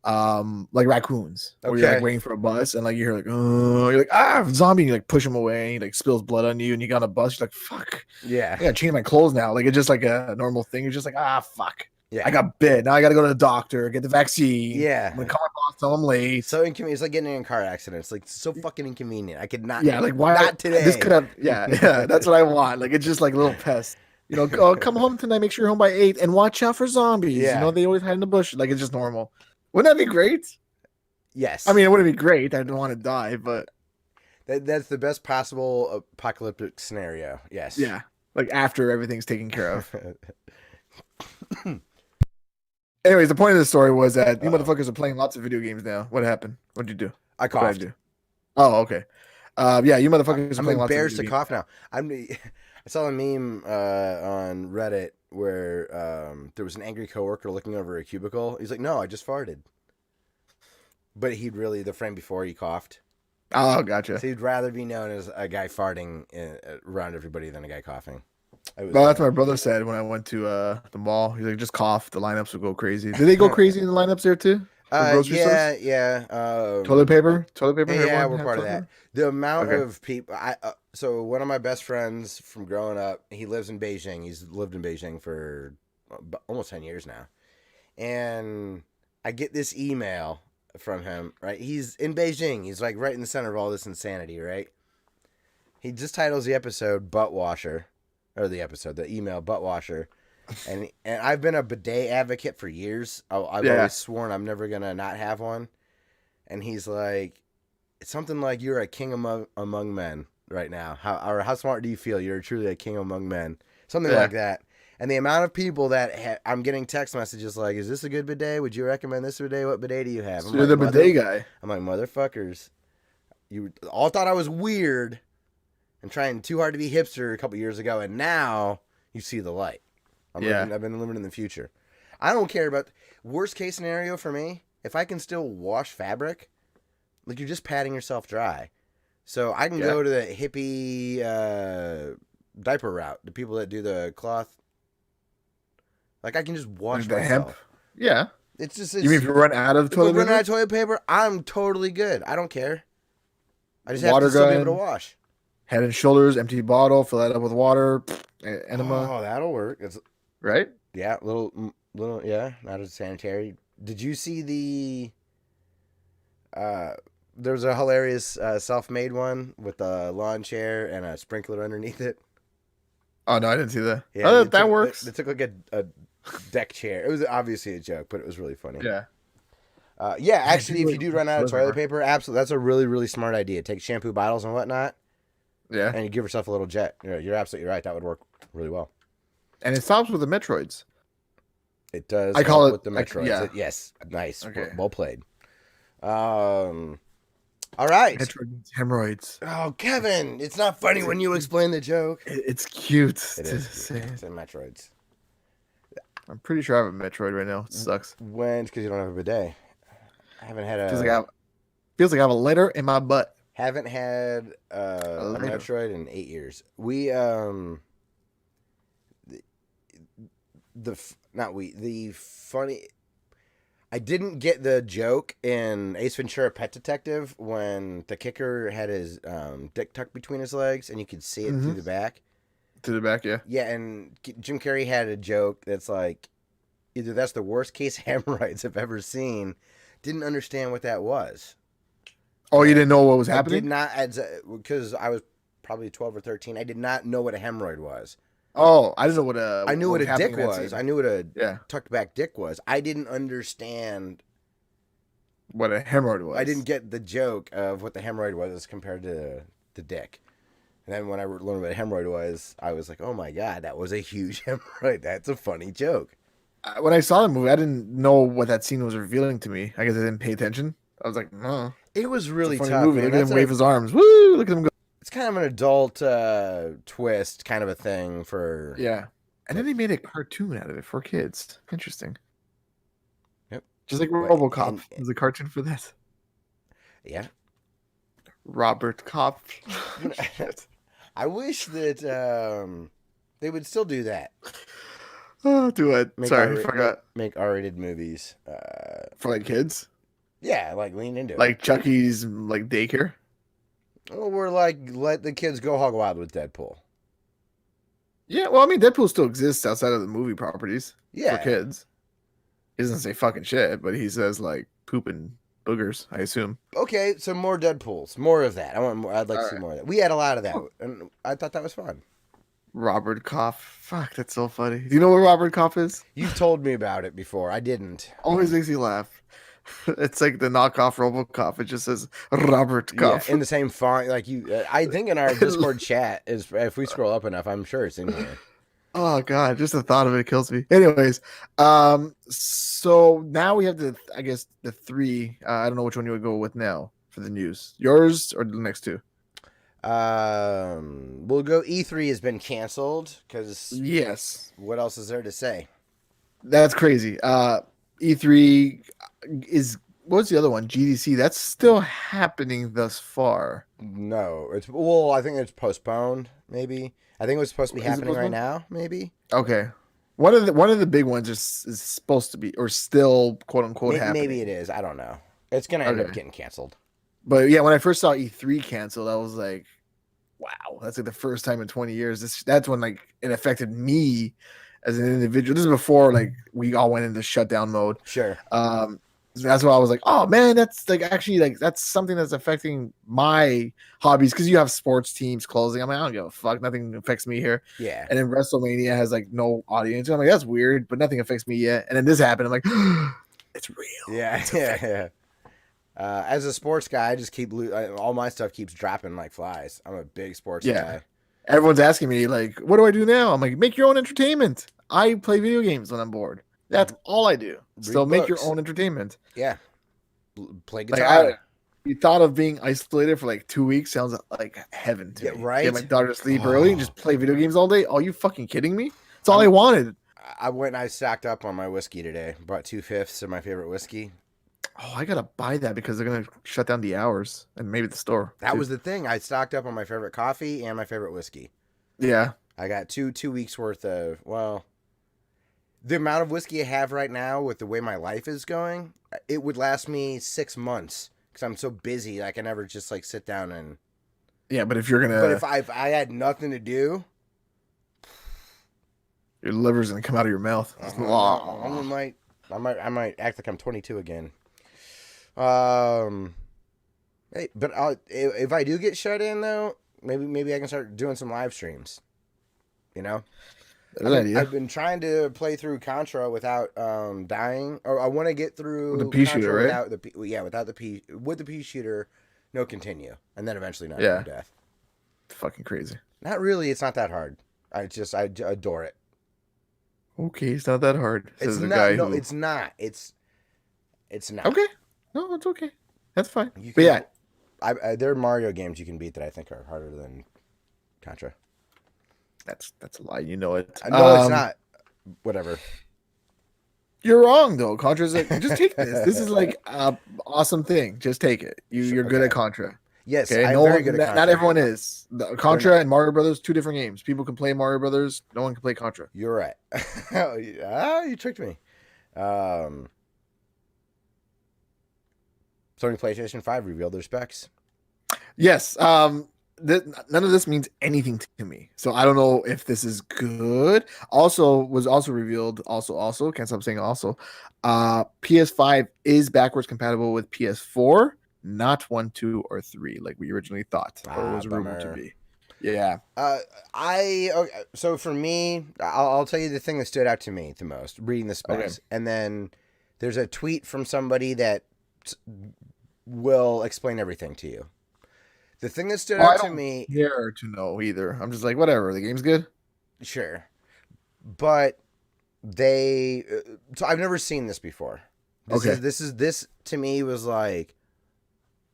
like raccoons, where you're like waiting for a bus and like you're like, oh, you're like zombie, and you like push him away, and he like spills blood on you, and you got on a bus, you're like, fuck, yeah, I gotta change my clothes now. Like it's just like a normal thing. You're just like, fuck, yeah, I got bit. Now I gotta go to the doctor, get the vaccine. Yeah, I'm gonna call my boss, tell him late. So inconvenient. It's like getting in a car accident. It's like so fucking inconvenient. I could not. Yeah, like why not today? This could have. Yeah, that's what I want. Like it's just like a little pest. You know, come home tonight. Make sure you're home by 8, and watch out for zombies. Yeah. You know, they always hide in the bush. Like it's just normal. Wouldn't that be great? Yes. I mean, it wouldn't be great. I don't want to die, but that's the best possible apocalyptic scenario. Yes. Yeah. Like after everything's taken care of. Anyways, the point of the story was that you motherfuckers are playing lots of video games now. What happened? What'd you do? I coughed. Do? Oh, okay. Yeah, you motherfuckers are playing lots of video games. I'm embarrassed to cough now. I saw a meme on Reddit where there was an angry coworker looking over a cubicle. He's like, "No, I just farted." But the frame before he coughed. Oh, gotcha. So he'd rather be known as a guy farting around everybody than a guy coughing. Well, that's what my brother said when I went to the mall. He's like, just cough. The lineups would go crazy. Did they go crazy in the lineups there too? Yeah. Toilet paper. Yeah, we're part of that. The amount of people. So one of my best friends from growing up, he lives in Beijing. He's lived in Beijing for almost 10 years now, and I get this email from him. Right, he's in Beijing. He's like right in the center of all this insanity. Right. He just titles the episode "Butt Washer," or the email "Butt Washer." And I've been a bidet advocate for years. I've always sworn I'm never going to not have one. And he's like, it's something like you're a king among men right now. How smart do you feel? You're truly a king among men. Something like that. And the amount of people that I'm getting text messages like, is this a good bidet? Would you recommend this bidet? What bidet do you have? So you're the bidet guy. I'm like, motherfuckers. You all thought I was weird and trying too hard to be hipster a couple years ago. And now you see the light. I've been living in the future. I don't care about worst case scenario for me. If I can still wash fabric, like you're just patting yourself dry. So I can go to the hippie diaper route. The people that do the cloth, like I can just wash the myself. hemp. Yeah. It's you mean if you run out of toilet paper? Run out of toilet paper, I'm totally good. I don't care. I just have to still be able to wash. Head and shoulders, empty bottle, fill that up with water. Enema. Oh, that'll work. Right? Yeah, little, yeah, not as sanitary. Did you see there's a hilarious self-made one with a lawn chair and a sprinkler underneath it? Oh, no, I didn't see that. Yeah, that works. It took like a deck chair. It was obviously a joke, but it was really funny. Yeah. Actually, if you do run out of toilet paper, absolutely, that's a really, really smart idea. Take shampoo bottles and whatnot. Yeah. And you give yourself a little jet. You're absolutely right. That would work really well. And it stops with the Metroids. It does. I call it with the Metroids. Yes. Nice. Okay. Well played. All right. Metroid hemorrhoids. Oh, Kevin, it's not funny when you explain the joke. It's cute. It is. It's in Metroids. I'm pretty sure I have a Metroid right now. It sucks. When? Because you don't have a bidet. I haven't had a. Feels like I have a lighter in my butt. Haven't had a Metroid in 8 years. We the funny. I didn't get the joke in Ace Ventura: Pet Detective when the kicker had his dick tucked between his legs and you could see it through the back. To the back, yeah. Yeah, and Jim Carrey had a joke that's like, either that's the worst case hemorrhoids I've ever seen. Didn't understand what that was. Oh, you didn't know what was I happening? did not, because I was probably 12 or 13. I did not know what a hemorrhoid was. Oh, I didn't know what I knew what a dick happening in that was. scene. I knew what a Yeah. tucked back dick was. I didn't understand. What a hemorrhoid was. I didn't get the joke of what the hemorrhoid was as compared to the dick. And then when I learned what a hemorrhoid was, I was like, oh my God, that was a huge hemorrhoid. That's a funny joke. When I saw the movie, I didn't know what that scene was revealing to me. I guess I didn't pay attention. I was like, no. It was really It's a funny tough. movie. Man. Look at him wave his arms. Woo! Look at him go. It's kind of an adult twist kind of a thing for... Yeah. And then they made a cartoon out of it for kids. Interesting. Yep. Just like RoboCop. There's a cartoon for that. Yeah. Robert Cop. I wish that they would still do that. Oh, do it. Sorry, I forgot. Make R-rated movies. For like kids? Yeah, like lean into it. Like Chucky's like daycare? Or like let the kids go hog wild with Deadpool. Yeah, well, I mean, Deadpool still exists outside of the movie properties Yeah. for kids. He doesn't say fucking shit, but he says like poop and boogers, I assume. Okay, so more Deadpools. More of that. I want more. I'd like to see more of that. We had a lot of that, and I thought that was fun. Robert Koff. Fuck, that's so funny. Do you know what Robert Koff is? You've told me about it before. I didn't. Always makes me laugh. It's like the knockoff RoboCop. It just says Robert Koff. Yeah, in the same font. Like you, I think in our Discord chat is if we scroll up enough, I'm sure it's in here. Oh god, just the thought of it kills me. Anyways, so now we have the three. I don't know which one you would go with now for the news. Yours or the next two? We'll go. E3 has been canceled because yes. What else is there to say? That's crazy. E3 is what's the other one? GDC. That's still happening thus far. No, I think it's postponed. Maybe I think it was supposed to be happening right now. Maybe. Okay. One of the big ones is supposed to be or still quote unquote happening. Maybe it is. I don't know. It's gonna end up getting canceled. But yeah, when I first saw E3 canceled, I was like, wow, that's like the first time in 20 years. That's when like it affected me as an individual. This is before like we all went into shutdown mode. Sure. That's why I was like, oh man, that's like actually like that's something that's affecting my hobbies because you have sports teams closing. I'm like, I don't give a fuck. Nothing affects me here. Yeah. And then WrestleMania has like no audience. I'm like, that's weird, but nothing affects me yet. And then this happened. I'm like, it's real. Yeah. Yeah. As a sports guy, I just keep all my stuff keeps dropping like flies. I'm a big sports guy. Everyone's asking me like, what do I do now? I'm like, make your own entertainment. I play video games when I'm bored. That's all I do. So make your own entertainment. Yeah. Play guitar. You thought of being isolated for like 2 weeks sounds like heaven to me. Right. Get my daughter to sleep early and just play video games all day. Are you fucking kidding me? That's all I wanted. I went and I stocked up on my whiskey today. Bought 2/5 of my favorite whiskey. Oh, I gotta buy that because they're gonna shut down the hours and maybe the store. That was the thing. I stocked up on my favorite coffee and my favorite whiskey. Yeah. I got two weeks worth of the amount of whiskey I have right now with the way my life is going, it would last me 6 months because I'm so busy. I can never just like sit down and. Yeah, but if you're gonna. But if I had nothing to do. Your liver's gonna come out of your mouth. I might act like I'm 22 again. Hey, but if I do get shut in though, maybe I can start doing some live streams. You know, I've been trying to play through Contra without dying. Or I want to get through the pea shooter, right? Without the pea with the pea shooter, no continue, and then eventually not death. Fucking crazy. Not really. It's not that hard. I adore it. Okay, it's not that hard. It's not. No, it's not. It's not. Okay. No, it's okay. That's fine. But yeah, there are Mario games you can beat that I think are harder than Contra. That's a lie. You know it. No, it's not. Whatever. You're wrong though. Contra's like, just take this. This is like an awesome thing. Just take it. You're good at Contra. Yes, okay? I'm very good at Contra. Not everyone is. Contra and Mario Brothers, 2 different games. People can play Mario Brothers. No one can play Contra. You're right. You tricked me. Sony PlayStation 5 revealed their specs. Yes. None of this means anything to me, so I don't know if this is good. Also, was also revealed. Also can't stop saying also. PS5 is backwards compatible with PS4, not 1, 2, or 3, like we originally thought or was rumored to Bummer. be. Yeah. Okay, so for me, I'll tell you the thing that stood out to me the most reading the specs, and then there's a tweet from somebody that will explain everything to you. The thing that stood out to me, care to know either. I'm just like, whatever. The game's good. sure, but they. So I've never seen this before. This to me was like,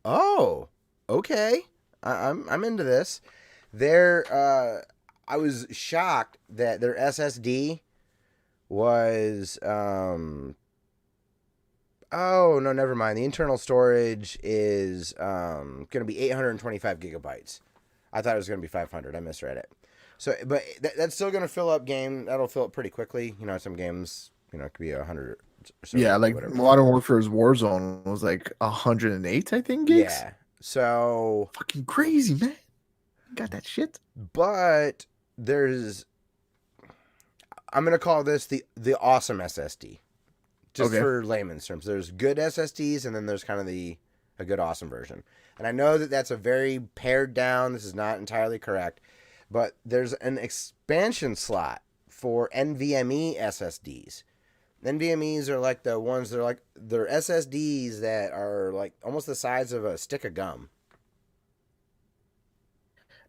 oh, okay, I'm into this. I was shocked that their SSD was oh no, never mind. The internal storage is going to be 825 gigabytes. I thought it was going to be 500. I misread it. So, but that's still going to fill up game. That'll fill up pretty quickly. You know, some games, it could be 100. Or so, yeah, like whatever. Modern Warfare's Warzone was like 108, I think. Gigs. Yeah. So fucking crazy, man. Got that shit. But I'm going to call this the awesome SSD. Just for layman's terms. There's good SSDs, and then there's kind of a good awesome version. And I know that that's a very pared down, this is not entirely correct, but there's an expansion slot for NVMe SSDs. NVMEs are like the ones that are like, they're SSDs that are like almost the size of a stick of gum.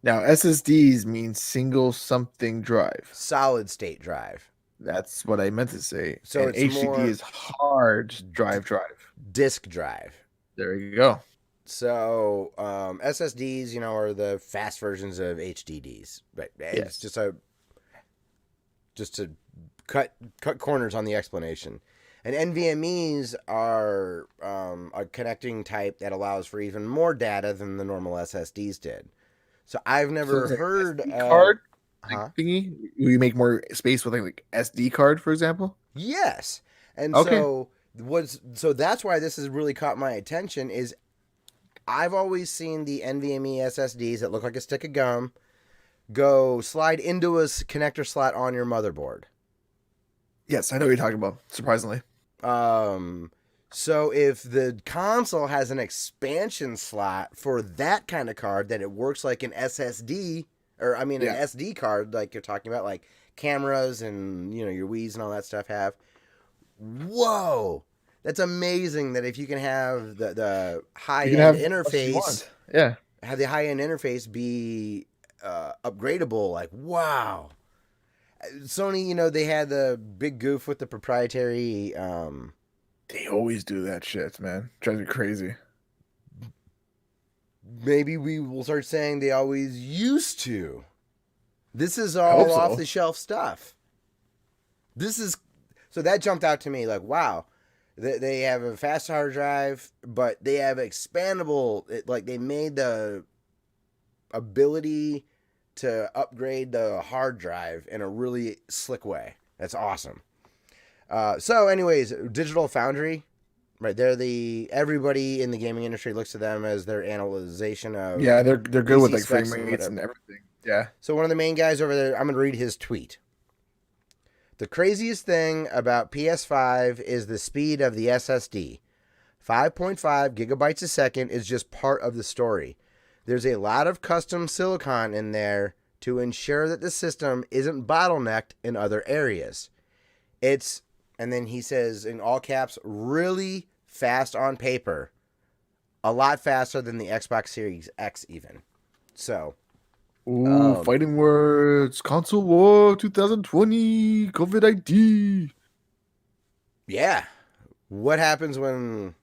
Now, SSDs means single something drive. Solid state drive. That's what I meant to say. So and it's HDD more is hard drive. Disk drive. There you go. So SSDs, are the fast versions of HDDs. But it's just to cut corners on the explanation. And NVMEs are a connecting type that allows for even more data than the normal SSDs did. So I've never heard SD card thingy. You make more space with like SD card, for example. Yes, and so that's why this has really caught my attention. Is I've always seen the NVMe SSDs that look like a stick of gum go slide into a connector slot on your motherboard. Yes, I know what you're talking about. Surprisingly. So if the console has an expansion slot for that kind of card, that it works like an SSD, or an SD card, like you're talking about, like cameras and your Wii's and all that stuff have. Whoa, that's amazing! That if you can have the high end interface, have the high end interface be upgradable. Like wow, Sony, they had the big goof with the proprietary. They always do that shit, man. Drives me crazy. Maybe we will start saying they always used to. This is all off the shelf stuff. So that jumped out to me like, wow. They have a fast hard drive, but they have expandable. Like they made the ability to upgrade the hard drive in a really slick way. That's awesome. So anyways, Digital Foundry, right? They're everybody in the gaming industry looks to them as their analyzation of. Yeah, they're good with like frame rates and everything. Yeah. So one of the main guys over there, I'm going to read his tweet. The craziest thing about PS5 is the speed of the SSD. 5.5 gigabytes a second is just part of the story. There's a lot of custom silicon in there to ensure that the system isn't bottlenecked in other areas. And then he says in all caps, really fast on paper. A lot faster than the Xbox Series X even. So. Fighting words. Console War 2020. COVID ID. Yeah. What happens when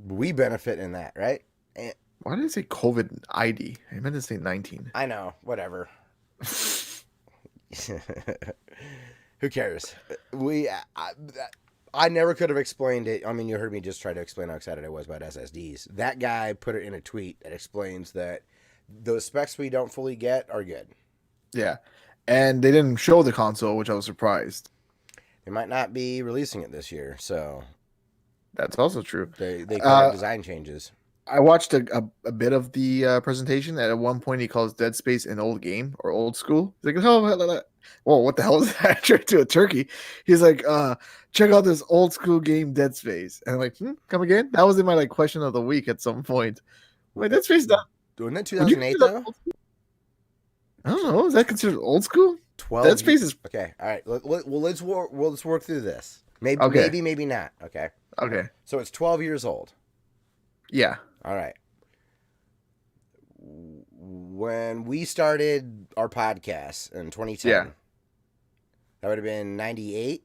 we benefit in that, right? Why did I say COVID ID? I meant to say 19. I know. Whatever. Who cares? I never could have explained it. I mean, you heard me just try to explain how excited I was about SSDs. That guy put it in a tweet that explains that those specs we don't fully get are good. Yeah. And they didn't show the console, which I was surprised. They might not be releasing it this year, so. That's also true. They call it design changes. I watched a bit of the presentation. At one point, he calls Dead Space an old game or old school. He's like, "Oh, well, what the hell is that?" To a turkey. He's like, "Check out this old school game, Dead Space." And I'm like, "Come again?" That was in my like question of the week at some point. Like, Dead Space, Wasn't that 2008 though? I don't know. Is that considered old school? 12. Dead Space is okay. All right. Let's work through this. Maybe not. Okay. okay. So it's 12 years old. Yeah. All right. When we started our podcast in 2010, that would have been 98.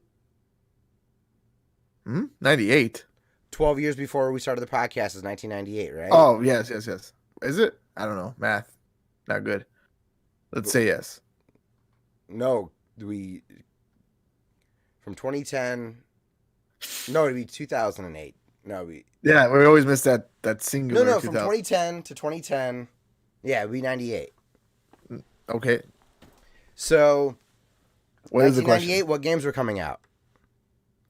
98. 12 years before we started the podcast is 1998, right? Oh, yes. Is it? I don't know. Math. Not good. Let's say yes. No, from 2010. No, it'd be 2008. Yeah, we always miss that singular. No, from 2010 to 2010. Yeah, it'd be 98. Okay. So, what is the question? 1998, what games were coming out?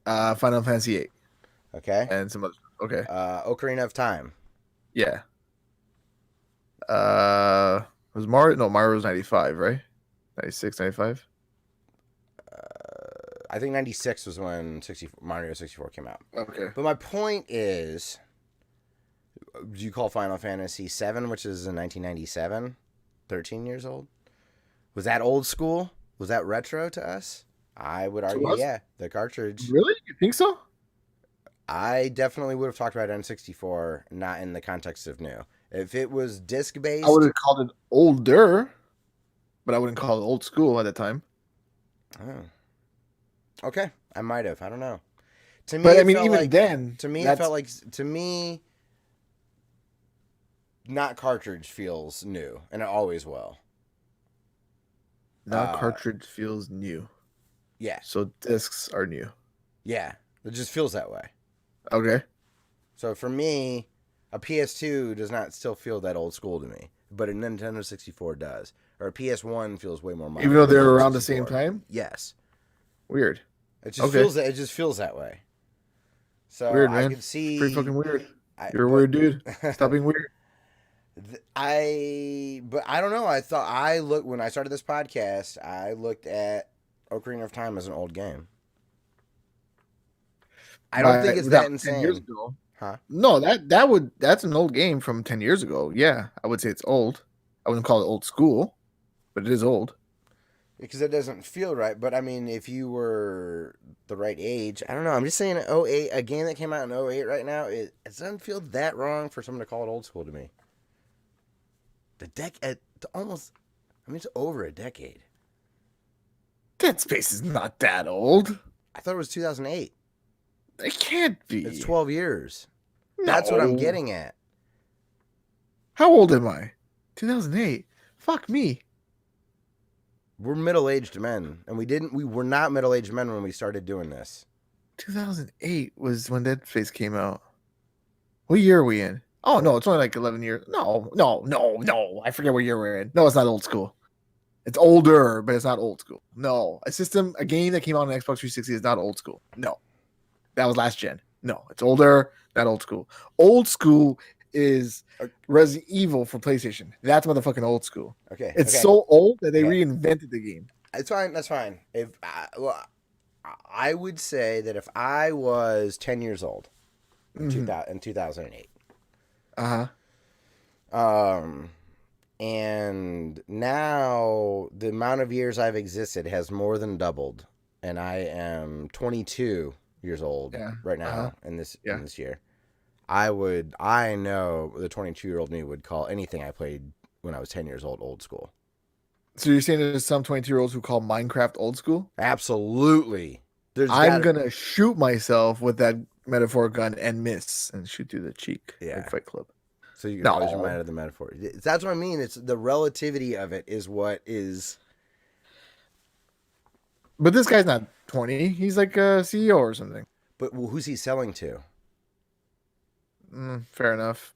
Final Fantasy VIII. Okay. And some other. Okay. Ocarina of Time. Yeah. Was Mario? No, Mario was 95, right? 96, 95? I think 96 was when Mario 64 came out. Okay. But my point is, do you call Final Fantasy VII, which is in 1997, 13 years old? Was that old school? Was that retro to us? I would argue, yeah. The cartridge. Really? You think so? I definitely would have talked about N64, not in the context of new. If it was disc-based... I would have called it older, but I wouldn't call it old school at the time. Oh. Okay, I might have. I don't know. To me, but I mean, even like, then, to me, it felt like not cartridge feels new, and it always will. Now cartridge feels new. Yeah. So discs are new. Yeah, it just feels that way. Okay. So for me, a PS2 does not still feel that old school to me, but a Nintendo 64 does, or a PS1 feels way more modern. Even though they're around the same time. Yes. Weird. It just feels that way. So weird, man. I could see. Pretty fucking weird. You're a weird dude. Stop being weird. But I don't know. When I started this podcast, I looked at Ocarina of Time as an old game. I don't think it's that insane. 10 years ago. Huh? No, that's an old game from 10 years ago. Yeah, I would say it's old. I wouldn't call it old school, but it is old. Because it doesn't feel right. But I mean, if you were the right age, I don't know. I'm just saying, a game that came out in 08 right now, it doesn't feel that wrong for someone to call it old school to me. It's over a decade. Dead Space is not that old. I thought it was 2008. It can't be. It's 12 years. No. That's what I'm getting at. How old am I? 2008. Fuck me. We're middle-aged men, and we were not middle-aged men when we started doing this. 2008 was when Dead Space came out. What year are we in? Oh, no, it's only like 11 years. No. I forget what year we're in. No, it's not old school. It's older, but it's not old school. No. A game that came out on Xbox 360 is not old school. No. That was last gen. No, it's older, not old school. Old school is Resident Evil for PlayStation. That's motherfucking old school. Okay. It's so old that they reinvented the game. It's fine. That's fine. I would say that if I was 10 years old in 2008. And now the amount of years I've existed has more than doubled, and I am 22 years old right now in this year. I know the 22-year-old me would call anything I played when I was 10 years old school. So you're saying there's some 22-year-olds who call Minecraft old school? Absolutely. I'm gonna shoot myself with that metaphor gun and miss and shoot through the cheek. Yeah. Fight Club. So you can always remind of the metaphor. That's what I mean. It's the relativity of it is what is. But this guy's not 20. He's like a CEO or something. But who's he selling to? Fair enough.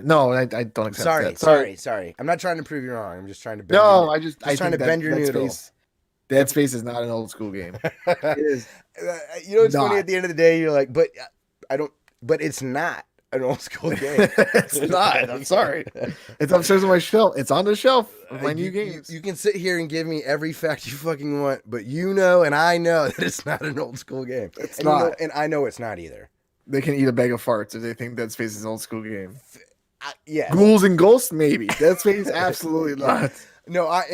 No, I don't accept that. Sorry. I'm not trying to prove you wrong. I'm just trying to bend trying to bend your noodle. Dead Space is not an old school game. It is. You know what's funny? At the end of the day, you're like, but I don't. but it's not an old school game. It's not. I'm sorry. It's upstairs on my shelf. It's on the shelf of my new games. You can sit here and give me every fact you fucking want, but you know and I know that it's not an old school game. It's and not. You know, and I know it's not either. They can eat a bag of farts if they think Dead Space is an old school game. Yeah. Ghouls and Ghosts, maybe. Dead Space, absolutely not. No, I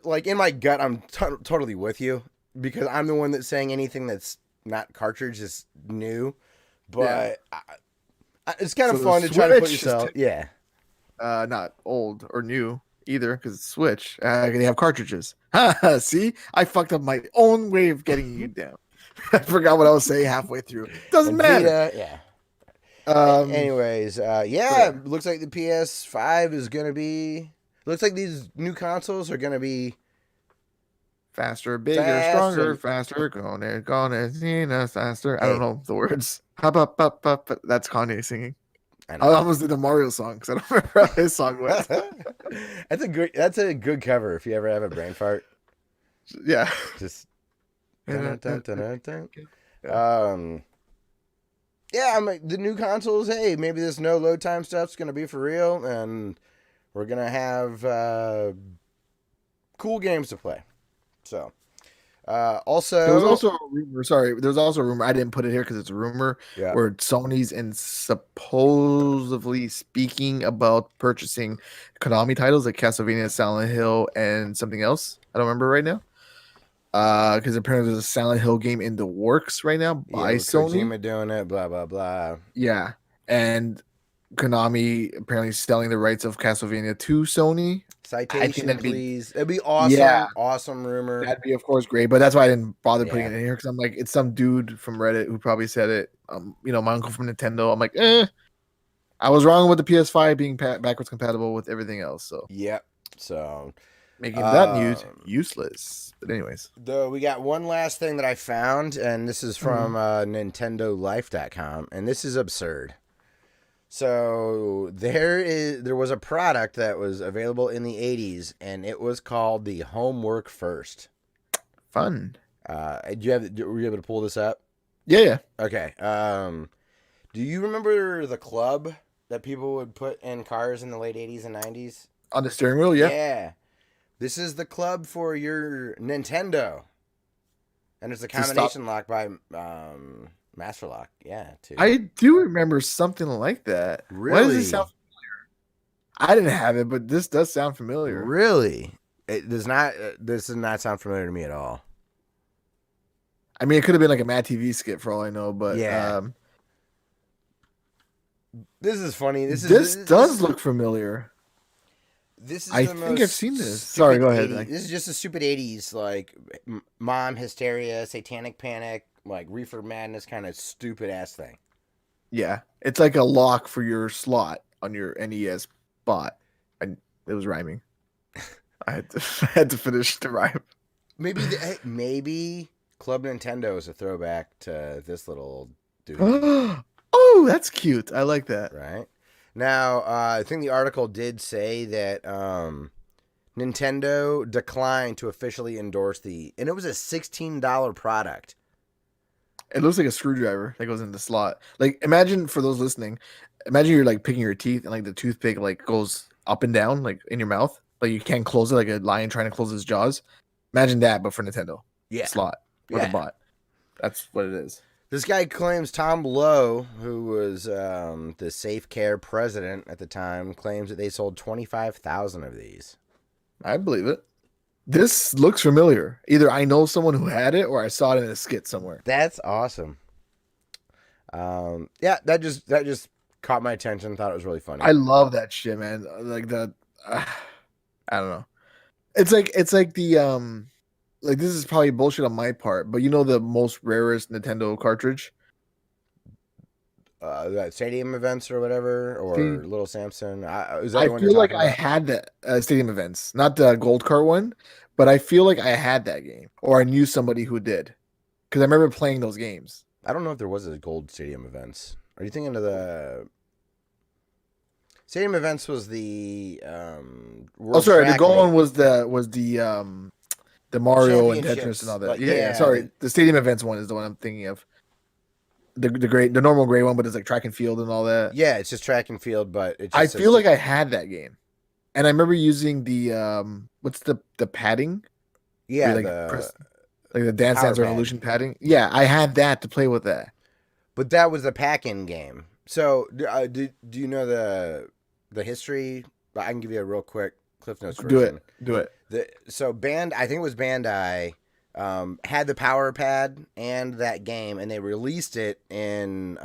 like in my gut, I'm totally with you because I'm the one that's saying anything that's not cartridge is new, but it's kind of fun to try to put yourself. Not old or new either because it's Switch. They have cartridges. See, I fucked up my own way of getting you down. I forgot what I was saying halfway through. Doesn't matter. Anyways, looks like the PS5 is gonna be. Looks like these new consoles are gonna be faster, bigger, stronger, faster, gonna, faster. I don't know the words. Hop, up, up, up. That's Kanye singing. I almost did the Mario song because I don't remember how his song was. That's a good cover if you ever have a brain fart. Yeah. Just. I'm like the new consoles. Hey, maybe this no load time stuff's gonna be for real, and we're gonna have cool games to play. So, also there was also a rumor. Sorry, there's also a rumor. I didn't put it here because it's a rumor. Yeah. Where Sony's and supposedly speaking about purchasing Konami titles like Castlevania, Silent Hill, and something else. I don't remember right now. Because apparently there's a Silent Hill game in the works right now by Sony. Kojima doing it, blah blah blah. Yeah, and Konami apparently selling the rights of Castlevania to Sony. Citation, please. It'd be awesome. Yeah. Awesome rumor. That'd be, of course, great. But that's why I didn't bother putting it in here because I'm like, it's some dude from Reddit who probably said it. My uncle from Nintendo. I'm like, I was wrong with the PS5 being backwards compatible with everything else. So yep. So making that news useless. But anyways, though we got one last thing that I found, and this is from NintendoLife.com, and this is absurd. So there was a product that was available in the 80s, and it was called the Homework First. Fun. Were you able to pull this up? Yeah. Okay. Do you remember the club that people would put in cars in the late 80s and 90s? On the steering wheel, yeah. Yeah. This is the club for your Nintendo. And it's a combination lock by Master Lock. Yeah, too. I do remember something like that. Really? Why does it sound familiar? I didn't have it, but this does sound familiar. Really? It does not. This does not sound familiar to me at all. I mean, it could have been like a Mad TV skit for all I know, but yeah. This is funny. This does look familiar. I think I've seen this. Sorry, go ahead. This is just a stupid 80s, like mom hysteria, satanic panic, like reefer madness kind of stupid ass thing. Yeah, it's like a lock for your slot on your NES bot. It was rhyming. I had to finish the rhyme. Maybe Club Nintendo is a throwback to this little dude. Oh, that's cute. I like that. Right. Now, I think the article did say that Nintendo declined to officially endorse and it was a $16 product. It looks like a screwdriver that goes in the slot. Like, imagine for those listening, imagine you're like picking your teeth and like the toothpick like goes up and down like in your mouth, like you can't close it like a lion trying to close his jaws. Imagine that, but for Nintendo. Yeah. Slot or the bot. That's what it is. This guy claims Tom Lowe, who was the Safe Care president at the time, claims that they sold 25,000 of these. I believe it. This looks familiar. Either I know someone who had it or I saw it in a skit somewhere. That's awesome. Yeah, that just caught my attention. Thought it was really funny. I love that shit, man. Like the, I don't know. It's like the like this is probably bullshit on my part, but you know the most rarest Nintendo cartridge? That Stadium Events or whatever, or Little Samson. I feel like I had that Stadium Events, not the gold card one, but I feel like I had that game, or I knew somebody who did, because I remember playing those games. I don't know if there was a gold Stadium Events. Are you thinking of the Stadium Events? Was the the gold one was the Mario and Tetris and all that. Yeah, sorry. The Stadium Events one is the one I'm thinking of. the normal gray one, but it's like track and field and all that. Yeah, it's just track and field, but it just I says feel like I had that game, and I remember using the what's the padding? yeah, Where you, like the Dance power Dance pad. Revolution padding. Yeah, I had that to play with that. But that was the pack-in game. So, do you know the history? I can give you a real quick Cliff Notes version. Do it. So I think it was Bandai, had the power pad and that game, and they released it in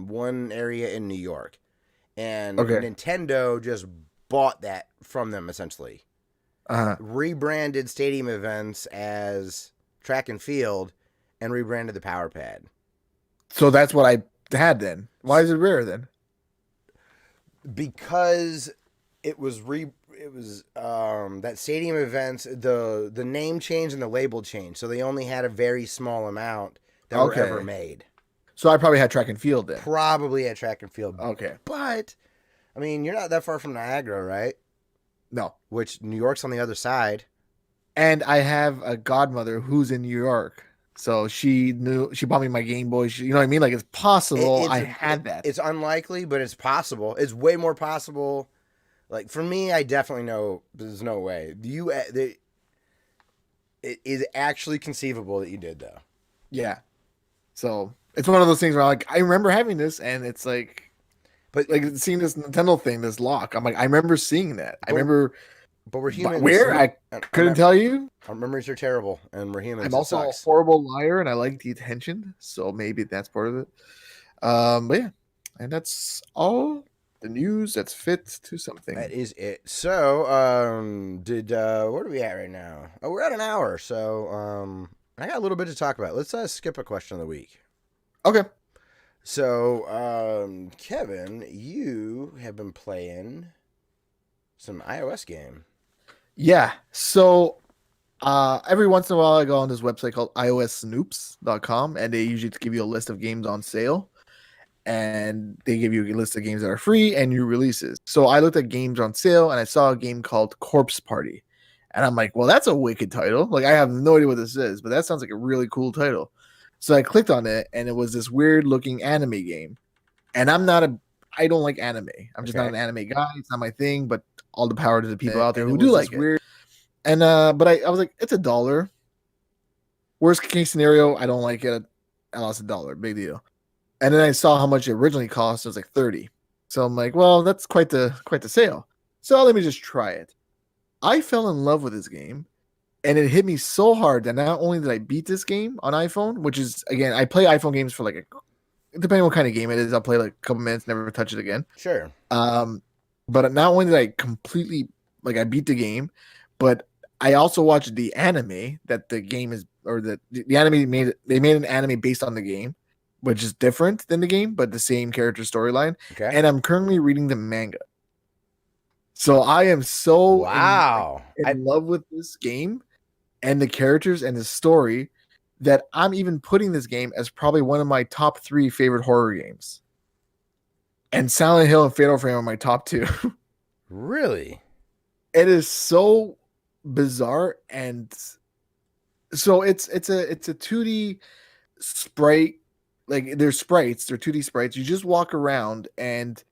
one area in New York, and Nintendo just bought that from them essentially. Rebranded Stadium Events as Track and Field, and rebranded the power pad. So that's what I had then. Why is it rare then? Because it was that Stadium Events, the name change and the label change, so they only had a very small amount that were ever made. So I probably had track and field then. Probably at track and field. Okay. But I mean, you're not that far from Niagara, right? No. Which New York's on the other side. And I have a godmother who's in New York. So she bought me my Game Boy. You know what I mean? Like, it's possible I had that. It's unlikely, but it's possible. It's way more possible. Like, for me, I definitely know there's no way. It is actually conceivable that you did, though. Yeah. So it's one of those things where I remember having this, and it's like, but like seeing this Nintendo thing, this lock. I'm like, I remember seeing that. But we're humans. Where? I couldn't tell you. Our memories are terrible, and we're humans. I'm also a horrible liar, and I like the attention, so maybe that's part of it. But yeah, and that's all the news that's fit to something. That is it. So, where are we at right now? Oh, we're at an hour, so I got a little bit to talk about. Let's skip a question of the week. Okay. So, Kevin, you have been playing some iOS game. Yeah. So every once in a while I go on this website called iossnoops.com, and they usually give you a list of games on sale, and they give you a list of games that are free and new releases. So I looked at games on sale, and I saw a game called Corpse Party, and I'm like, well, that's a wicked title. Like, I have no idea what this is, but that sounds like a really cool title. So I clicked on it, and it was this weird looking anime game, and I don't like anime. I'm just not an anime guy. It's not my thing, but all the power to the people out there who do like it. Weird. And but I was like, it's $1. Worst case scenario, I don't like it. I lost $1. Big deal. And then I saw how much it originally cost. It was like $30. So I'm like, well, that's quite the sale. So let me just try it. I fell in love with this game, and it hit me so hard that not only did I beat this game on iPhone, which is, again, I play iPhone games for like depending on what kind of game it is, I'll play like a couple minutes, never touch it again. Sure. But not only did I completely, like, I beat the game, but I also watched the anime that the game is, or the anime they made an anime based on the game, which is different than the game, but the same character storyline. Okay. And I'm currently reading the manga. So I am so in love with this game and the characters and the story that I'm even putting this game as probably one of my top 3 favorite horror games. And Silent Hill and Fatal Frame are my top 2. Really? It is so bizarre, and so it's a 2D sprite. Like, they're 2D sprites. You just walk around, and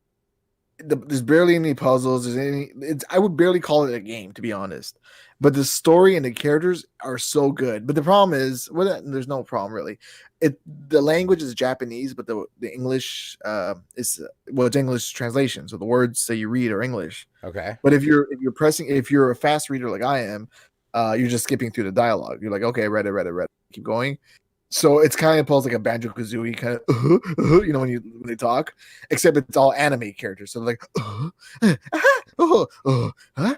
there's barely any puzzles. I would barely call it a game, to be honest. But the story and the characters are so good. But the problem is, there's no problem really. The language is Japanese, but the English it's English translation. So the words that you read are English. Okay. But if you're a fast reader like I am, you're just skipping through the dialogue. You're like, okay, read it. Keep going. So it's kind of pulls like a Banjo-Kazooie kind of, you know, when they talk, except it's all anime characters. So they're like,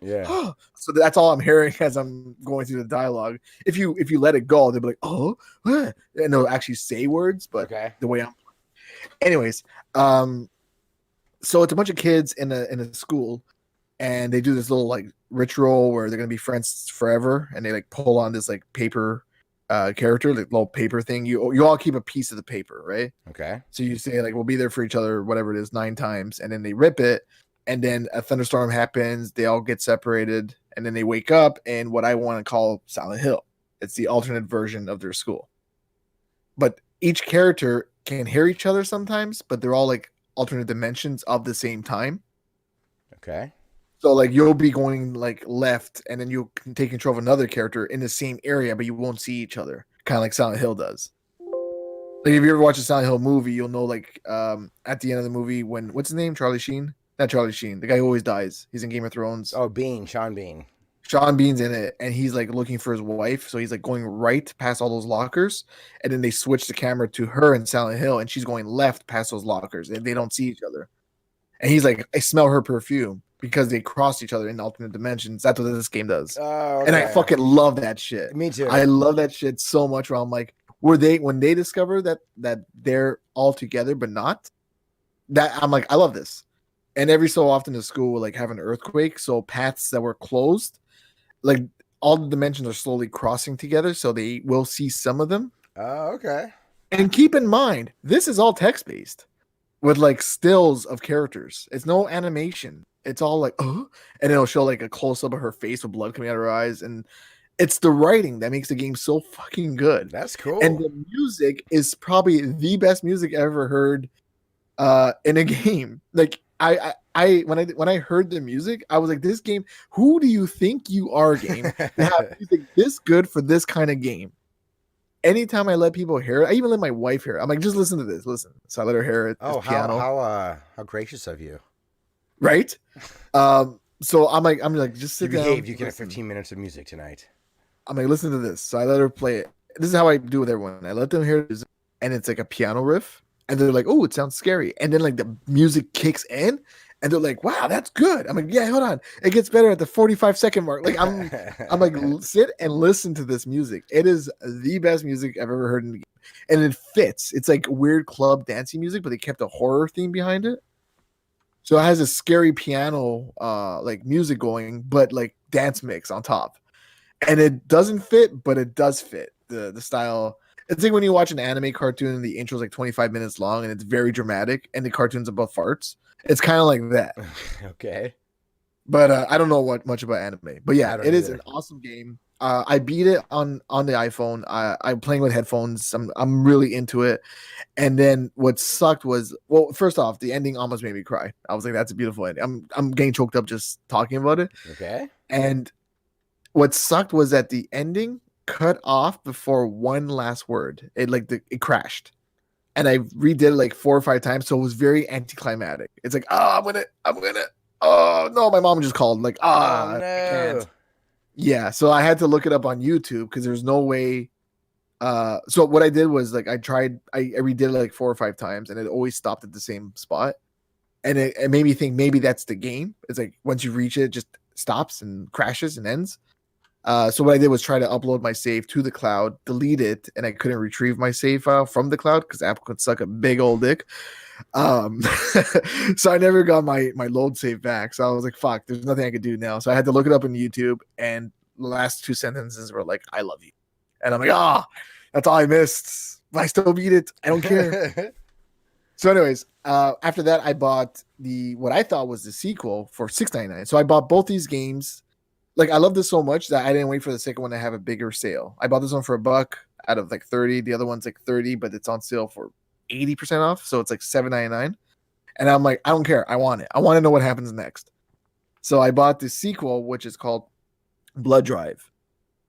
yeah. So that's all I'm hearing as I'm going through the dialogue. If you let it go, they'll be like, and they'll actually say words, but the way I'm. Anyways, so it's a bunch of kids in a school, and they do this little like ritual where they're gonna be friends forever, and they like pull on this like paper character, like little paper thing. You all keep a piece of the paper, right? Okay. So you say like, we'll be there for each other, whatever it is, 9 times, and then they rip it, and then a thunderstorm happens. They all get separated, and then they wake up in what I want to call Silent Hill. It's the alternate version of their school. But each character can hear each other sometimes, but they're all like alternate dimensions of the same time. Okay. So like you'll be going like left, and then you can take control of another character in the same area, but you won't see each other, kind of like Silent Hill does. Like if you ever watch a Silent Hill movie, you'll know like at the end of the movie when what's his name? Charlie Sheen? Not Charlie Sheen, the guy who always dies. He's in Game of Thrones. Oh, Sean Bean. Sean Bean's in it, and he's like looking for his wife, so he's like going right past all those lockers, and then they switch the camera to her in Silent Hill, and she's going left past those lockers, and they don't see each other. And he's like, I smell her perfume because they cross each other in alternate dimensions. That's what this game does. Oh, okay. And I fucking love that shit. Me too. I love that shit so much. Where I'm like, when they discover that they're all together but not, that I'm like, I love this. And every so often the school will like have an earthquake, so paths that were closed, like all the dimensions are slowly crossing together, so they will see some of them. Oh, okay. And keep in mind, this is all text based with like stills of characters. It's no animation. It's all like, oh, and it'll show like a close up of her face with blood coming out of her eyes. And it's the writing that makes the game so fucking good. That's cool. And the music is probably the best music I ever heard in a game. Like when I heard the music, I was like, this game, who do you think you are, game, to have music this good for this kind of game? Anytime I let people hear it, I even let my wife hear it. I'm like, just listen to this. Listen. So I let her hear it. Oh, how gracious of you. Right? So I'm like, just sit down. You can have 15 minutes of music tonight. I'm like, listen to this. So I let her play it. This is how I do with everyone. I let them hear it, and it's like a piano riff, and they're like, oh, it sounds scary. And then like the music kicks in, and they're like, wow, that's good. I'm like, yeah, hold on. It gets better at the 45-second mark. Like I'm like, sit and listen to this music. It is the best music I've ever heard in the game. And it fits. It's like weird club dancing music, but they kept a horror theme behind it. So it has a scary piano like music going, but like dance mix on top. And it doesn't fit, but it does fit. The style. It's like when you watch an anime cartoon and the intro is like 25 minutes long and it's very dramatic and the cartoon's about farts. It's kind of like that. Okay. But I don't know much about anime. But yeah, it is either. an awesome game. I beat it on the iPhone. I'm playing with headphones. I'm really into it. And then what sucked was, well, first off, the ending almost made me cry. I was like, that's a beautiful ending. I'm getting choked up just talking about it. Okay. And what sucked was that the ending cut off before one last word. It crashed. And I redid it like 4 or 5 times, so it was very anticlimactic. It's like, oh, I'm gonna. Oh no, my mom just called. Like, no. I can't. Yeah, so I had to look it up on YouTube because there's no way. So what I did was like I redid it like 4 or 5 times, and it always stopped at the same spot, and it made me think maybe that's the game. It's like once you reach it, it just stops and crashes and ends. So what I did was try to upload my save to the cloud, delete it, and I couldn't retrieve my save file from the cloud because Apple could suck a big old dick. So I never got my load save back. So I was like, fuck, there's nothing I could do now. So I had to look it up on YouTube, and the last 2 sentences were like, I love you. And I'm like, that's all I missed. But I still beat it. I don't care. So anyways, after that, I bought what I thought was the sequel for $6.99. So I bought both these games. Like, I love this so much that I didn't wait for the second one to have a bigger sale. I bought this one for $1 out of like 30. The other one's like 30, but it's on sale for 80% off. So it's like $7.99. And I'm like, I don't care. I want it. I want to know what happens next. So I bought the sequel, which is called Blood Drive,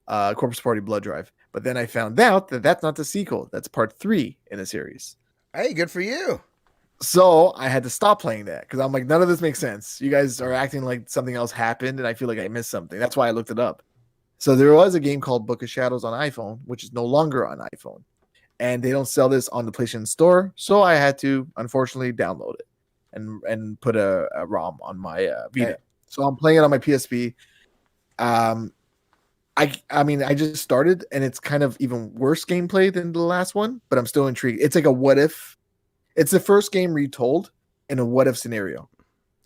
Corpse Party Blood Drive. But then I found out that that's not the sequel. That's part 3 in the series. Hey, good for you. So I had to stop playing that because I'm like, none of this makes sense. You guys are acting like something else happened, and I feel like I missed something. That's why I looked it up. So there was a game called Book of Shadows on iPhone, which is no longer on iPhone. And they don't sell this on the PlayStation Store. So I had to, unfortunately, download it and put a ROM on my Vita. Hey. So I'm playing it on my PSP. I mean, I just started, and it's kind of even worse gameplay than the last one, but I'm still intrigued. It's like a what if. It's the first game retold in a what if scenario.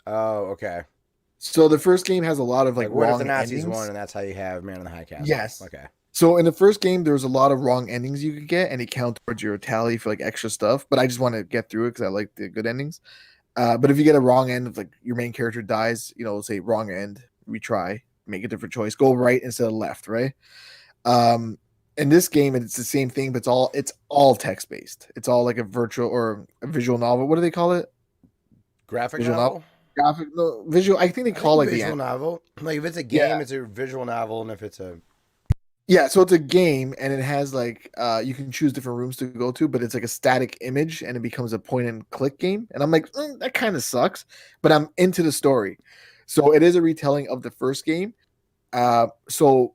Oh, okay. So the first game has a lot of like what wrong if the Nazis endings. won, and that's how you have Man in the High Castle? Yes. Okay. So in the first game, there was a lot of wrong endings you could get, and it counted towards your tally for like extra stuff. But I just want to get through it because I like the good endings. But if you get a wrong end, of like your main character dies, say wrong end, retry, make a different choice, go right instead of left, right? in this game, it's the same thing, but it's all text based. It's all like a virtual or a visual novel. What do they call it? Graphic Visual novel? Graphic no, visual. I think they I call think like visual novel. Like if it's a game, it's a visual novel, and if it's a yeah. So it's a game, and it has like you can choose different rooms to go to, but it's like a static image, and it becomes a point and click game. And I'm like, that kind of sucks, but I'm into the story. So it is a retelling of the first game. So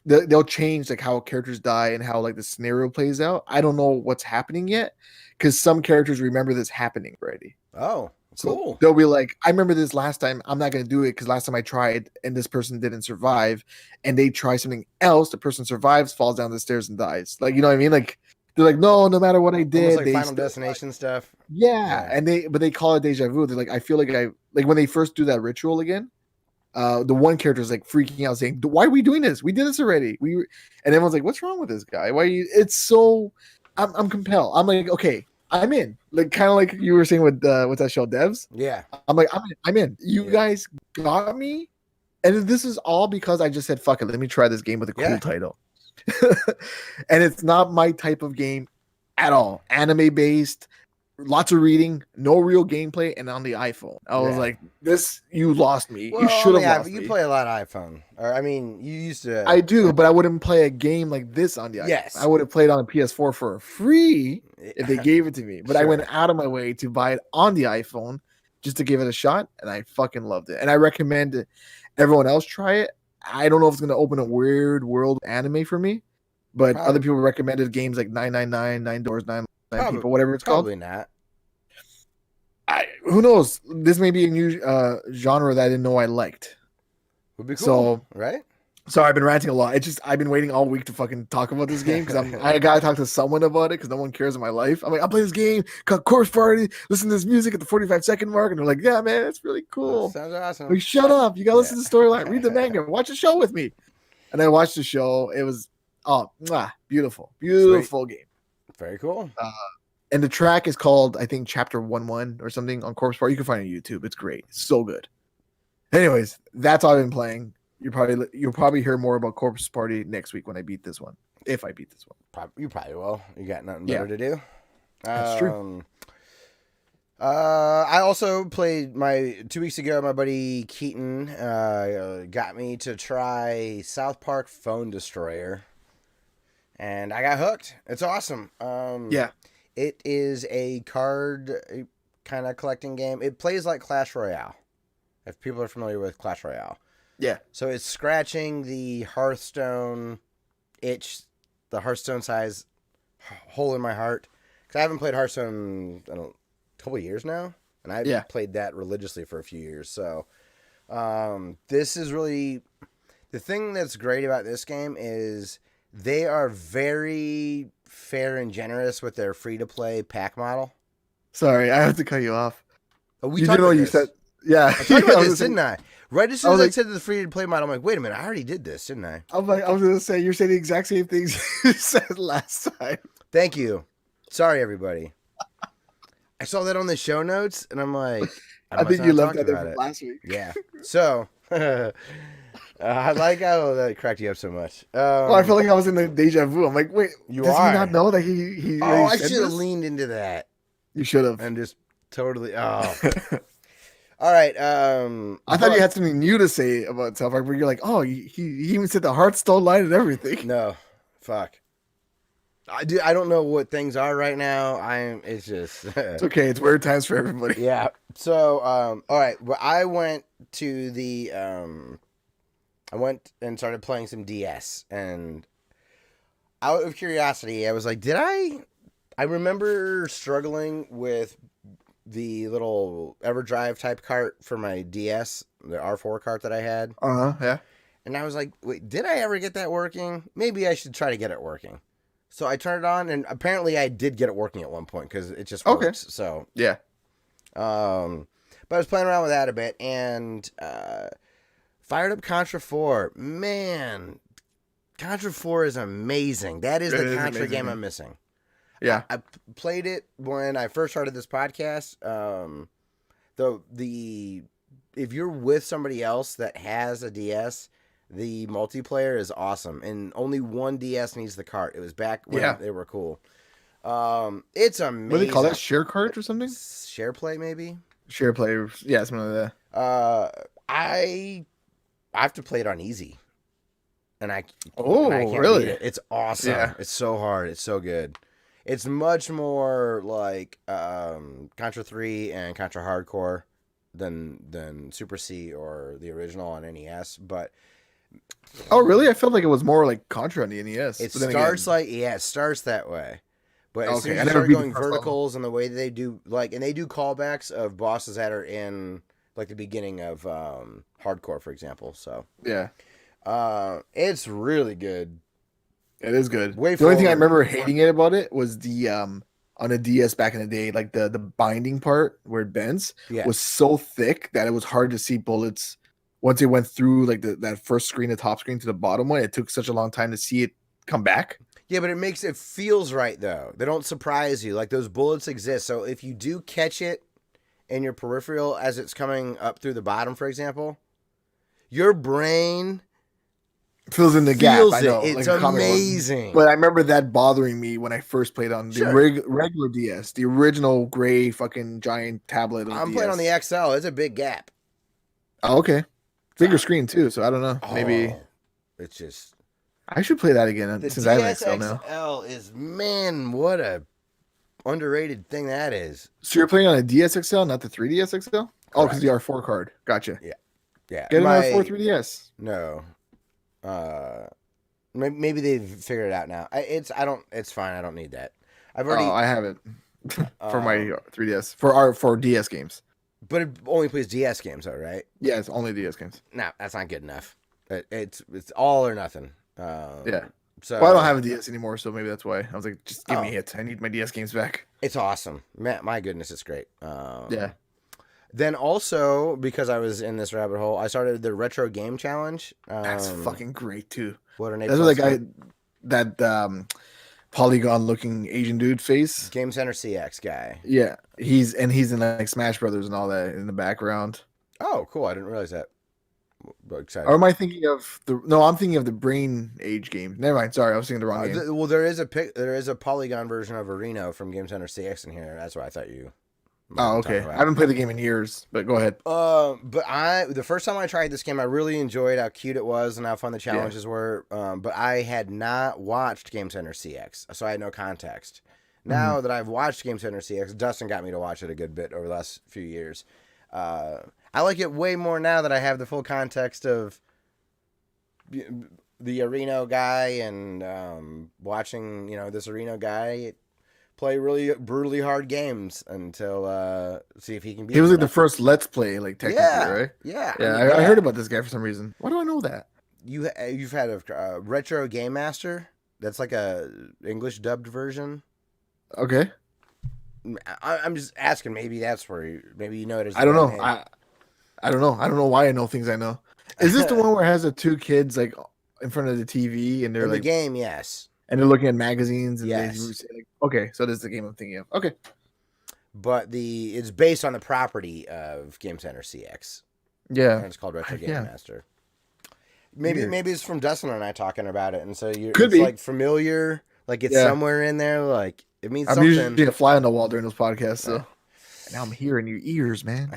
they'll change like how characters die and how like the scenario plays out. I don't know what's happening yet because some characters remember this happening already. oh, cool. So they'll be like, I remember this last time. I'm not going to do it because last time I tried and this person didn't survive. And they try something else. The person survives, falls down the stairs, and dies. Like, you know what I mean? Like, they're like, no matter what I did. Almost like they Final Destination stuff. Yeah. And they call it deja vu. They're like, I feel like like when they first do that ritual again, the one character is like freaking out saying, why are we doing this? We did this already. And everyone's like, what's wrong with this guy? Why are you, it's so, I'm compelled. I'm like, okay, I'm in. Like kind of like you were saying with what's that show, Devs? Yeah. I'm like, I'm in. You guys got me, and this is all because I just said, "Fuck it, let me try this game with a cool title." And it's not my type of game at all. Anime based, lots of reading, no real gameplay, and on the iPhone. I was like, "This, you lost me. Well, you should have lost you me." play a lot of iPhone, or I mean, you used to. I do, but I wouldn't play a game like this on the iPhone. Yes. I would have played on a PS4 for free if they gave it to me. But I went out of my way to buy it on the iPhone just to give it a shot, and I fucking loved it. And I recommend everyone else try it. I don't know if it's going to open a weird world anime for me, but other people recommended games like 999, 9 Doors, 9 People, whatever it's called. Probably not. Who knows? This may be a new genre that I didn't know I liked. Would be cool, so, right? So I've been ranting a lot. It's just I've been waiting all week to fucking talk about this game because I gotta talk to someone about it because no one cares in my life. I'm like, I'll play this game called Corpse Party, listen to this music at the 45-second mark, and they're like, yeah, man, it's really cool. That sounds awesome. Like, shut up. You gotta listen to the storyline, read the manga, watch the show with me. And I watched the show. It was beautiful. Beautiful game. Very cool. And the track is called, I think, Chapter 1-1 or something on Corpse Party. You can find it on YouTube. It's great. It's so good. Anyways, that's all I've been playing. You'll probably hear more about Corpse Party next week when I beat this one. If I beat this one. You probably will. You got nothing better to do. That's true. I also played 2 weeks ago. My buddy Keaton got me to try South Park Phone Destroyer, and I got hooked. It's awesome. It is a card kind of collecting game. It plays like Clash Royale, if people are familiar with Clash Royale. Yeah. So it's scratching the Hearthstone itch, the Hearthstone size hole in my heart. Because I haven't played Hearthstone in a couple of years now. And I've played that religiously for a few years. So this is really... The thing that's great about this game is they are very fair and generous with their free-to-play pack model. Sorry, I have to cut you off. Oh, you didn't know you said... Yeah. I talked about this, didn't I? Right as soon as I said the free-to-play model, I'm like, wait a minute, I already did this, didn't I? I was going to say, you're saying the exact same things you said last time. Thank you. Sorry, everybody. I saw that on the show notes, and I'm like... I think you left that there from last week. Yeah. So, I like how that cracked you up so much. I feel like I was in the deja vu. I'm like, wait, does he not know that he I should have leaned into that. You should have. And just totally... Oh... All right. I thought you had something new to say about South Park, but you're like, oh, he even said the Hearthstone line and everything. No, fuck. I don't know what things are right now. It's just. It's okay. It's weird times for everybody. Yeah. So, all right. Well, I went to the. I went and started playing some DS, and out of curiosity, I was like, did I? I remember struggling with the little EverDrive type cart for my DS, the R4 cart that I had. Yeah. And I was like, wait, did I ever get that working? Maybe I should try to get it working. So I turned it on, and apparently I did get it working at one point because it just works. Okay. So yeah. But I was playing around with that a bit and fired up Contra 4. Man, Contra 4 is amazing. That is the Contra game I'm missing. Yeah, I played it when I first started this podcast. If you're with somebody else that has a DS, The multiplayer is awesome, and only one DS needs the cart. It was back when they were cool. It's amazing. What do they call that? Share cart or something? Share play, maybe. Share play, yeah, something like that. I have to play it on easy, and I can't really? beat it. It's awesome. Yeah. It's so hard. It's so good. It's much more like Contra 3 and Contra Hardcore than Super C or the original on NES, but. Oh, really? I felt like it was more like Contra on the NES. It starts it starts that way. But as soon as you start going verticals and the way they do, and they do callbacks of bosses that are in, like, the beginning of Hardcore, for example. So, yeah. It's really good. It is good. The only thing I remember hating it about it was the, on a DS back in the day, like, the binding part where it bends was so thick that it was hard to see bullets. Once it went through, like, that first screen, the top screen to the bottom one, it took such a long time to see it come back. Yeah, but it feels right, though. They don't surprise you. Like, those bullets exist. So if you do catch it in your peripheral as it's coming up through the bottom, for example, your brain fills in the gap. I know. It's amazing. But I remember that bothering me when I first played on the regular DS, the original gray fucking giant tablet. I'm playing on the XL. It's a big gap. Oh, okay. Bigger screen, too, so I don't know. Maybe. It's just. I should play that again since I have an XL now. XL is, man, what a underrated thing that is. So you're playing on a DSXL, not the 3DS XL? Correct. Oh, because the R4 card. Gotcha. Yeah. Get an R4 3DS. No. Maybe they've figured it out now. It's fine. I don't need that. I have it for my 3DS for DS games. But it only plays DS games, though, right? Yeah, it's only DS games. No, that's not good enough. It's all or nothing. Yeah. So I don't have a DS anymore, so maybe that's why I was like, just give me it. I need my DS games back. It's awesome. My goodness, it's great. Yeah. Then also, because I was in this rabbit hole, I started the Retro Game Challenge. That's fucking great too. What an That's what that guy, that polygon-looking Asian dude face. Game Center CX guy. Yeah, he's in like Smash Brothers and all that in the background. Oh, cool! I didn't realize that. Excited. Or am I thinking of the? No, I'm thinking of the Brain Age game. Never mind. Sorry, I was thinking the wrong game. Well, there is a polygon version of Reno from Game Center CX in here. That's what I thought you. Oh, okay. I haven't played the game in years, but go ahead. But the first time I tried this game, I really enjoyed how cute it was and how fun the challenges were. But I had not watched Game Center CX, so I had no context. Now that I've watched Game Center CX, Dustin got me to watch it a good bit over the last few years. I like it way more now that I have the full context of the Areno guy and watching, this Areno guy play really brutally hard games until see if he can beat. He was like the first Let's Play, like technically, right? Yeah. I heard about this guy for some reason. Why do I know that? You've had a Retro Game Master. That's like a English dubbed version. Okay. I'm just asking. Maybe that's where maybe you know it. I don't know. I don't know. I don't know why I know things I know. Is this the one where it has the two kids like in front of the TV and they're in like the game? Yes. And they're looking at magazines. And yes. Okay, so this is the game I'm thinking of. Okay. But it's based on the property of Game Center CX. Yeah. And it's called Retro Game Master. Maybe it's from Dustin and I talking about it, and so Could be like familiar, like it's somewhere in there, like it means something. I'm usually a fly on the wall during those podcasts, so now I'm here in your ears, man.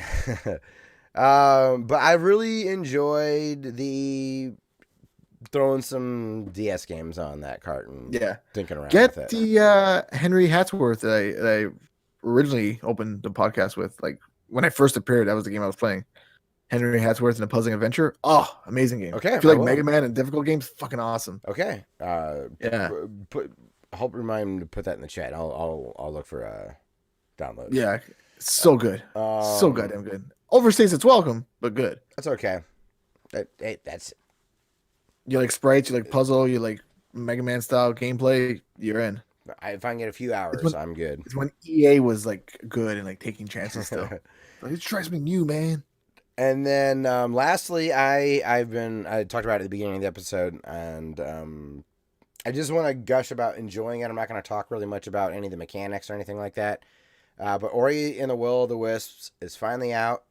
But I really enjoyed throwing some DS games on that cart and thinking around with it. The Henry Hatsworth that I originally opened the podcast with. Like when I first appeared, that was the game I was playing. Henry Hatsworth and a Puzzling Adventure. Oh, amazing game. Okay. If you like Mega Man and difficult games, fucking awesome. Okay. Remind me to put that in the chat. I'll look for downloads. Yeah. So good. So goddamn good. Overstays its welcome, but good. That's okay. That's you like sprites, you like puzzle, you like Mega Man style gameplay, you're in. If I can get a few hours, I'm good. It's when EA was like good and like taking chances still. Like, let's try something new, man. And then lastly, I talked about it at the beginning of the episode, and I just want to gush about enjoying it. I'm not going to talk really much about any of the mechanics or anything like that. But Ori and the Will of the Wisps is finally out.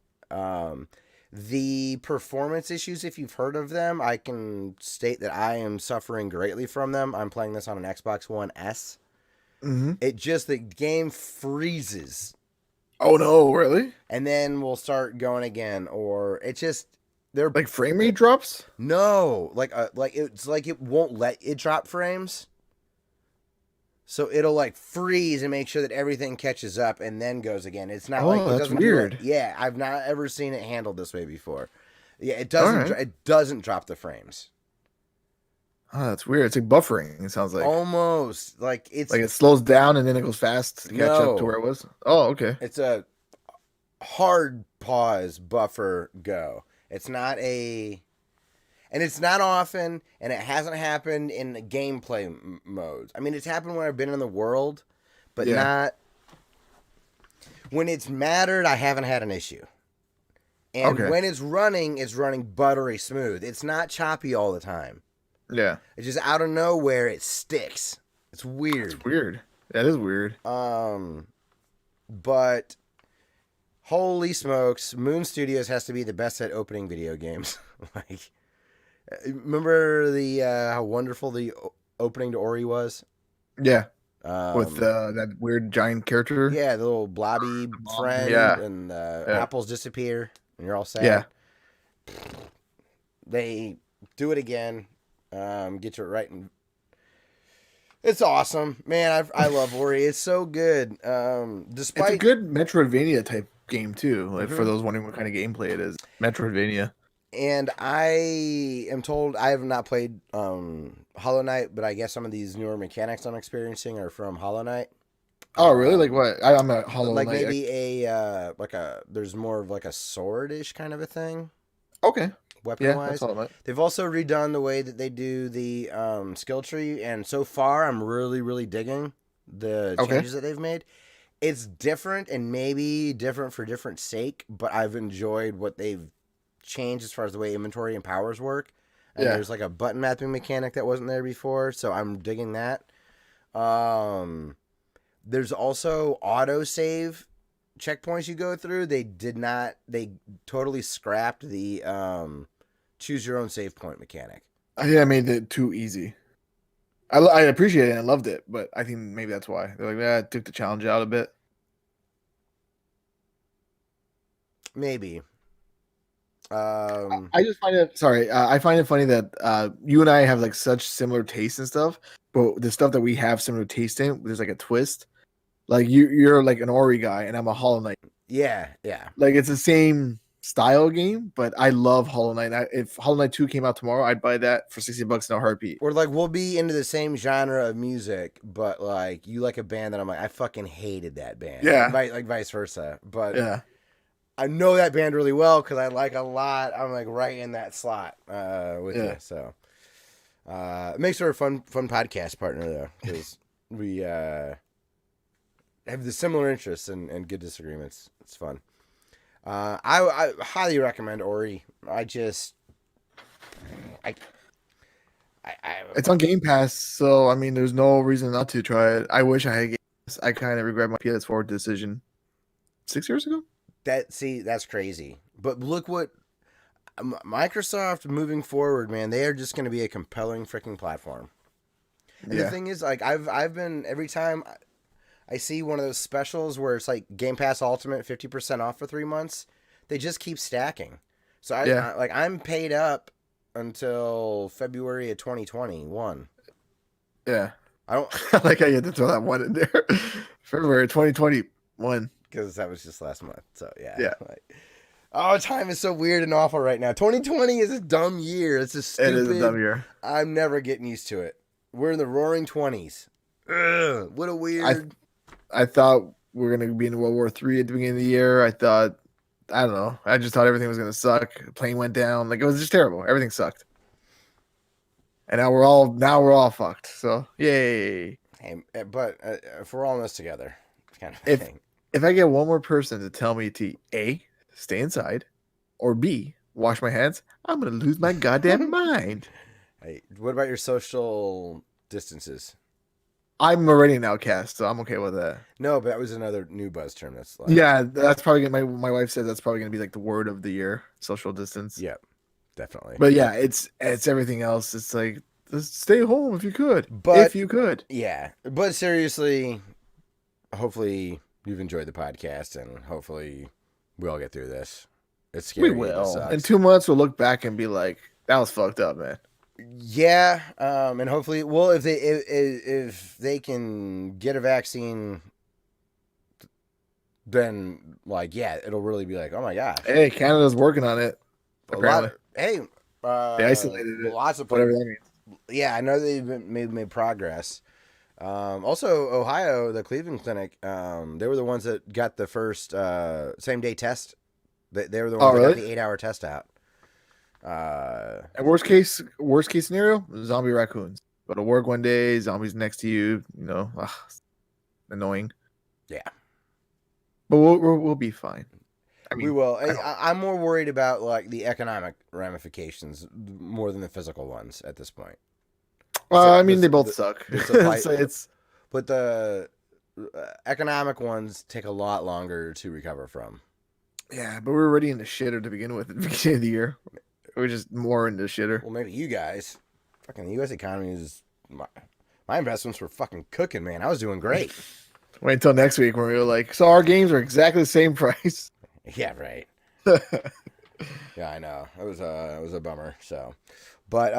The performance issues, if you've heard of them, I can state that I am suffering greatly from them. I'm playing this on an Xbox One S. Mm-hmm. The game freezes Oh no, really? and then we'll start going again, or it just they're Like frame rate drops? no, like it's like it won't let it drop frames. So it'll like freeze and make sure that everything catches up and then goes again. It's not like it that's doesn't weird. Do it. Yeah, I've not ever seen it handled this way before. Yeah, it All doesn't. right. It doesn't drop the frames. Oh, that's weird. It's like buffering. It sounds like Almost like it's it slows down and then it goes fast to catch No. up to where it was. Oh, okay. it's a hard pause buffer go. It's not a, and it's not often, and it hasn't happened in the gameplay modes. I mean, it's happened when I've been in the world, but Yeah. not when it's mattered. I haven't had an issue. And Okay. when it's running buttery smooth. It's not choppy all the time. Yeah. It's just out of nowhere it sticks. It's weird. It's weird. That is weird. But holy smokes, Moon Studios has to be the best at opening video games. Like, remember the how wonderful the opening to Ori was? Yeah. With that weird giant character. Yeah, the little blobby friend, Yeah. and Yeah. apples disappear, and you're all sad. Yeah. They do it again. Get you right, and it's awesome, man. I love Ori. It's so good. Despite It's a good Metroidvania type game too. Like for Mhm. those wondering what kind of gameplay it is. Metroidvania. And I am told I have not played Hollow Knight, but I guess some of these newer mechanics I'm experiencing are from Hollow Knight. Oh, really? Like what? I'm a Hollow Like Knight. maybe there's more of like a sword-ish kind of a thing, Okay. weapon Yeah, wise. that's Hollow Knight. They've also redone the way that they do the skill tree, and so far I'm really, really digging the Okay. changes that they've made. It's different and maybe different for different sake, but I've enjoyed what they've changed as far as the way inventory and powers work. And Yeah. there's like a button mapping mechanic that wasn't there before, so I'm digging that. There's also auto save checkpoints you go through. They totally scrapped the choose your own save point mechanic. I think I made it too easy. I appreciate it and I loved it, but I think maybe that's why. They're like, it took the challenge out a bit. Maybe. I just find it I find it funny that you and I have like such similar tastes and stuff, but the stuff that we have similar taste in, there's like a twist. Like you're like an Ori guy and I'm a Hollow Knight. Yeah. Like it's the same style game, but I love Hollow Knight. If Hollow Knight 2 came out tomorrow, I'd buy that for $60 in a heartbeat. Or like we'll be into the same genre of music, but like you like a band that I'm like, I fucking hated that band. Yeah. Like vice versa. But Yeah. I know that band really well because I like a lot. I'm like right in that slot with you. So it makes her a fun podcast partner though, because we have the similar interests and good disagreements. It's fun. I highly recommend Ori. It's on Game Pass, so I mean, there's no reason not to try it. I wish I had Game Pass. I kind of regret my PS4 decision 6 years ago. That's crazy. But look what Microsoft moving forward, man. They are just going to be a compelling freaking platform. And the thing is, like I've been every time I see one of those specials where it's like Game Pass Ultimate 50% off for 3 months, they just keep stacking. So I'm paid up until February of 2021. Yeah. I don't I like how you had to throw that one in there. February 2021. because that was just last month. So Yeah. Time is so weird and awful right now. 2020 is a dumb year. It's just stupid. It is a dumb year. I'm never getting used to it. We're in the roaring 20s. Ugh, what a weird. I thought we were going to be in World War III at the beginning of the year. I don't know. I just thought everything was going to suck. The plane went down. Like, it was just terrible. Everything sucked. And now we're all fucked. So, yay. Hey, but if we're all in this together, kind of thing. If I get one more person to tell me to A, stay inside, or B, wash my hands, I'm going to lose my goddamn mind. Hey, what about your social distances? I'm already an outcast, so I'm okay with that. No, but that was another new buzz term. That's like, Yeah, that's probably gonna, my wife says that's probably gonna be like the word of the year, social distance. yeah, definitely. But yeah, it's everything else. It's like just stay home if you could. But If you could. yeah, but seriously, hopefully you've enjoyed the podcast, and hopefully we all get through this. It's scary. We will. It sucks. In 2 months we'll look back and be like, that was fucked up, man. Yeah, and hopefully, well, if they can get a vaccine, then like yeah, it'll really be like, oh my gosh. Hey, Canada's working on it. Apparently. Hey, They isolated it. lots of Whatever that means. Yeah, I know they've made progress. Also, Ohio, the Cleveland Clinic, they were the ones that got the first same day test. They were the ones that got the 8-hour test out. And worst case scenario, zombie raccoons. Go to work one day, zombies next to you. You know, annoying. Yeah, but we'll be fine. I mean, we will. I'm more worried about like the economic ramifications more than the physical ones at this point. I mean, they both suck. But the economic ones take a lot longer to recover from. Yeah, but we were already in the shitter to begin with at the beginning of the year. We're just more into shitter. Well, maybe you guys. Fucking the U.S. economy is... My investments were fucking cooking, man. I was doing great. Wait until next week when we were like, so our games are exactly the same price. Yeah, right. Yeah, I know. It was a bummer. So, but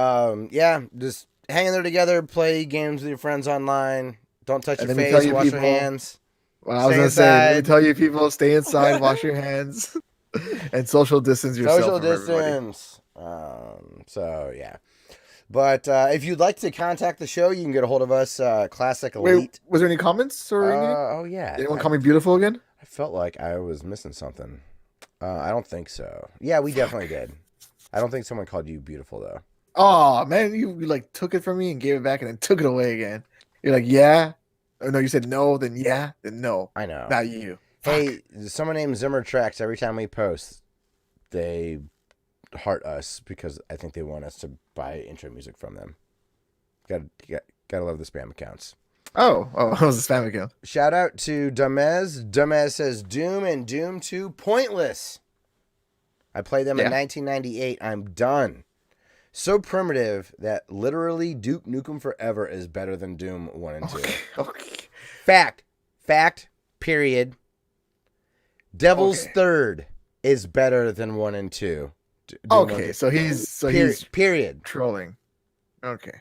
yeah, just hang in there together, play games with your friends online. Don't touch your face, wash your hands. Well, I was going to say, let me tell you people, stay inside, wash your hands, and social distance yourself. Social distance. So, yeah. But if you'd like to contact the show, you can get a hold of us, Classic Elite. Wait, was there any comments or anything? Oh, yeah. Did anyone call me beautiful again? I felt like I was missing something. I don't think so. Yeah, we definitely did. I don't think someone called you beautiful, though. Oh, man, you like took it from me and gave it back and then took it away again. You're like, yeah. Oh, no, you said no, then yeah, then no. I know. Not you. Hey, someone named Zimmer Tracks, every time we post, they heart us because I think they want us to buy intro music from them. Gotta love the spam accounts. Oh, that was a spam account. Shout out to Dumez. Dumez says Doom and Doom 2 pointless. I played them in 1998. I'm done. So primitive that literally Duke Nukem Forever is better than Doom 1 and 2. Okay. Fact, period. Devil's Third is better than 1 and 2. Okay, so he's period. Trolling. Okay.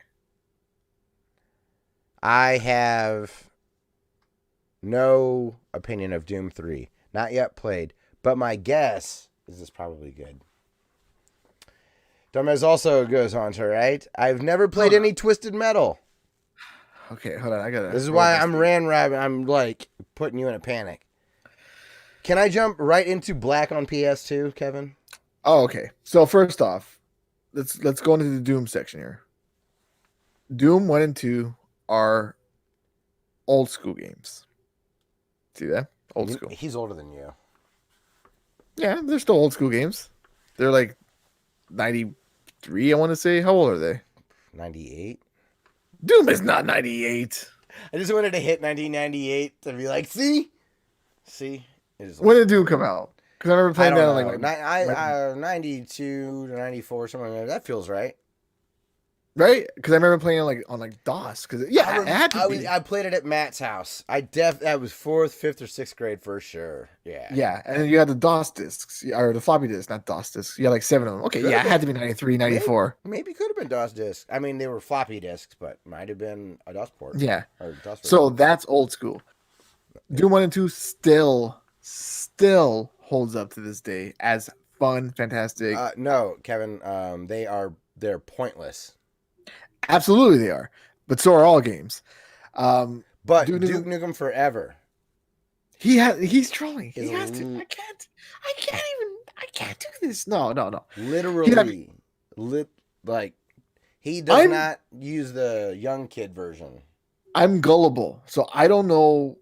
I have no opinion of Doom 3. Not yet played, but my guess is it's probably good. Dumbass also goes on to write, I've never played any Twisted Metal. Okay, hold on. This is why I'm ran-rabbit. I'm like putting you in a panic. Can I jump right into Black on PS2, Kevin? Oh, okay. So first off, let's go into the Doom section here. Doom 1 and 2 are old school games. See that? Old school. He's older than you. Yeah, they're still old school games. They're like 93, I want to say. How old are they? 98. Doom is not 98. I just wanted to hit 1998 to be like, see? When did Doom come out? Because I remember playing that on like 92 to 94, something like that. That feels right. Right? Because I remember playing it on DOS. Because it had to be. I played it at Matt's house. That was 4th, 5th, or 6th grade for sure. Yeah. Yeah, and then you had the DOS discs, or the floppy disks, not DOS discs. You had like 7 of them. Okay, it had to be 93, 94. Maybe could have been DOS discs. I mean, they were floppy disks, but might have been a DOS port. Yeah. Or DOS so that's old school. Doom 1 and 2 still holds up to this day as fun, fantastic. No, Kevin, they're pointless. Absolutely they are. But so are all games. But Duke Nukem Forever. He's trolling. He has to. I can't do this. No. Literally. He does not use the young kid version. I'm gullible. So I don't know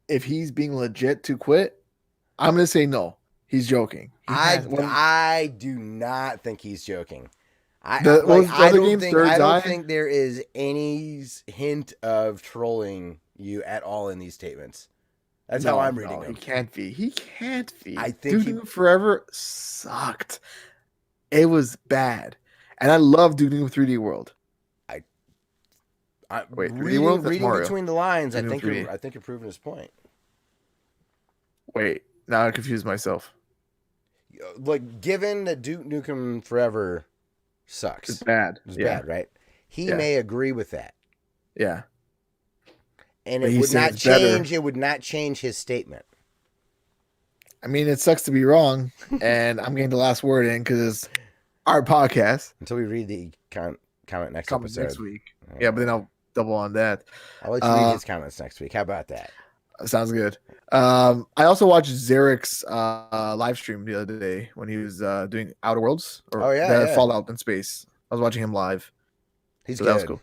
if he's being legit to quit. I'm going to say no. He's joking. I do not think he's joking. What was the other game? Third I don't Eye? think there is any hint of trolling you at all in these statements. That's how I'm reading them. He can't be. He can't be. I think Duke Nukem Forever sucked. It was bad, and I love Duke Nukem 3D World. Wait, 3D World? That's reading Mario. between the lines, I Duke Nukem think 3D. you're proving his point. Wait, now I confused myself. Like, given that Duke Nukem Forever sucks, It's bad. it's Yeah. bad, right? He Yeah. may agree with that, Yeah. and But it he's would saying not it's better. change. It would not change his statement. I mean, it sucks to be wrong, and I'm getting the last word in because it's our podcast. Until we read the comment next Comes episode. next week. Yeah, but then I'll double on that. I'll let you read his comments next week. How about that? Sounds good. I also watched Zarek's live stream the other day when he was doing Outer Worlds or Fallout in Space. I was watching him live. He's So good. that was cool.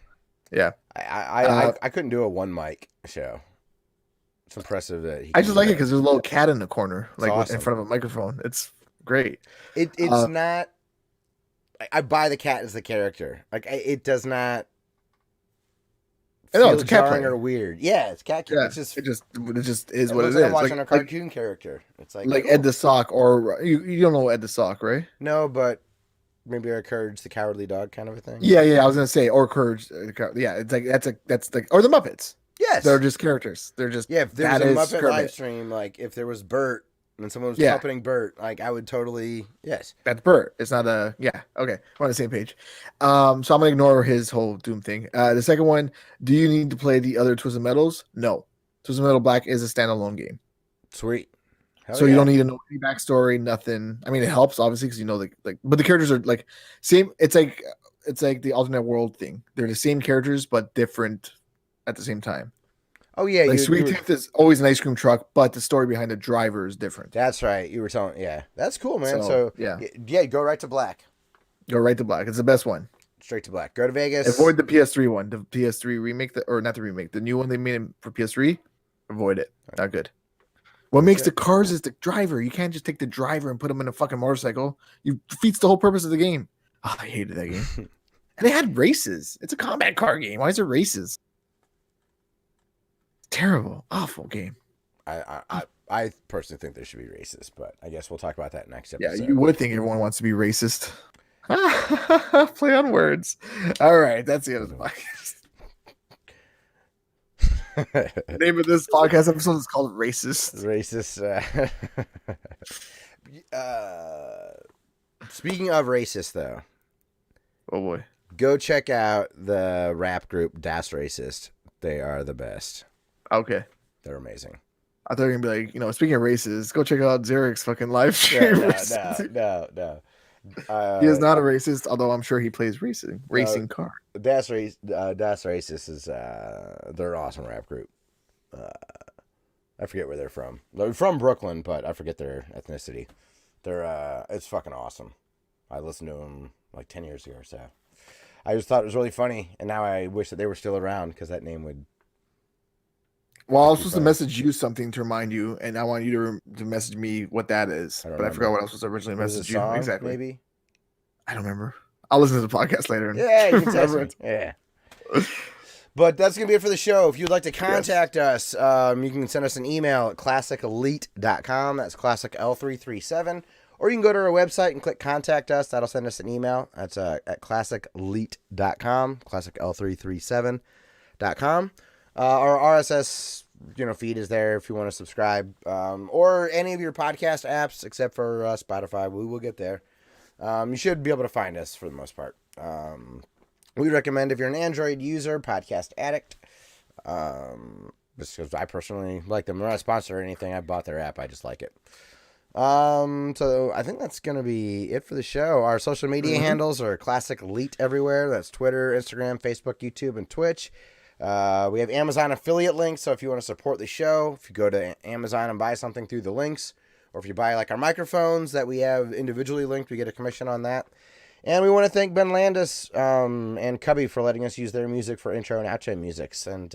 Yeah. I couldn't do a one mic show. It's impressive that he I can just do like it that. because there's a little cat in the corner, like awesome. in front of a microphone. It's great. It's not. I buy the cat as the character. Like it does not. No, Feel it's a cat jarring player. or weird. Yeah, it's cat. Yeah, It's just it just is it what it looks is. like I'm watching Like, a cartoon character. It's like like cool. Ed the Sock, or you don't know Ed the Sock, right? No, but maybe a Courage the Cowardly Dog kind of a thing. Yeah. I was gonna say, or Courage. Yeah, it's like that's like, or the Muppets. Yes. They're just characters. They're just If there was that a is Muppet Kermit. live stream, like if there was Bert and someone was Yeah. puppeting Bert, like I would totally yes. That's Bert. It's not a okay. We're on the same page. So I'm gonna ignore his whole Doom thing. The second one, do you need to play the other Twisted Metals? No. Twisted Metal Black is a standalone game. Sweet. Hell So yeah. you don't need to know any backstory, nothing. I mean, it helps obviously because you know like, but the characters are like same. It's like the alternate world thing. They're the same characters but different at the same time. Oh yeah, Like Sweet Tooth is always an ice cream truck, but the story behind the driver is different. That's right. You were telling, yeah, that's cool, man. So, So yeah. go right to black, Go right to black. It's the best one. straight to black. Go to Vegas. Avoid the PS3 one, the PS3 remake, or not the remake, the new one they made for PS3. Avoid it. Not good. What makes the cars is the driver. You can't just take the driver and put him in a fucking motorcycle. You defeats the whole purpose of the game. Oh, I hated that game. And they had races. It's a combat car game. Why is there races? Terrible, awful game. I personally think there should be racist, but I guess we'll talk about that next Yeah, episode. you would think everyone wants to be racist. Play on words. All right, that's the end of the podcast. The name of this podcast episode is called Racist. Racist. Speaking of racist, though, Oh boy. go check out the rap group Das Racist. They are the best. Okay. They're amazing. I thought you were gonna be like, speaking of races, go check out Zarek's fucking live stream. No. He is not a racist, although I'm sure he plays racing car. Das Racist is they're an awesome rap group. I forget where they're from. They're from Brooklyn, but I forget their ethnicity. They're it's fucking awesome. I listened to them like 10 years ago or so. I just thought it was really funny, and now I wish that they were still around because that name would. Well, I was supposed to message you something to remind you, and I want you to message me what that is. But I forgot what I was supposed to originally Was it a message you. song, Exactly. Maybe. I don't remember. I'll listen to the podcast later. And Yeah, you can text remember me. Yeah. But that's going to be it for the show. If you'd like to contact us, you can send us an email at classicelite.com. That's classic L337. Or you can go to our website and click contact us. That'll send us an email. That's at classicelite.com, classicl337.com. Our RSS feed is there if you want to subscribe. Or any of your podcast apps except for Spotify. We will get there. You should be able to find us for the most part. We recommend if you're an Android user, Podcast Addict. Just because I personally like them. They're not sponsored or anything. I bought their app. I just like it. So I think that's going to be it for the show. Our social media handles are Classic Elite everywhere. That's Twitter, Instagram, Facebook, YouTube, and Twitch. We have Amazon affiliate links. So if you want to support the show, if you go to Amazon and buy something through the links, or if you buy like our microphones that we have individually linked, we get a commission on that. And we want to thank Ben Landis and Cubby for letting us use their music for intro and outro musics. And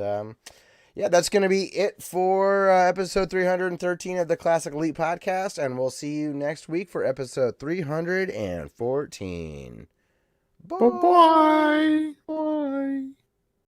that's going to be it for episode 313 of the Classic Elite Podcast. And we'll see you next week for episode 314. Bye-bye. Bye.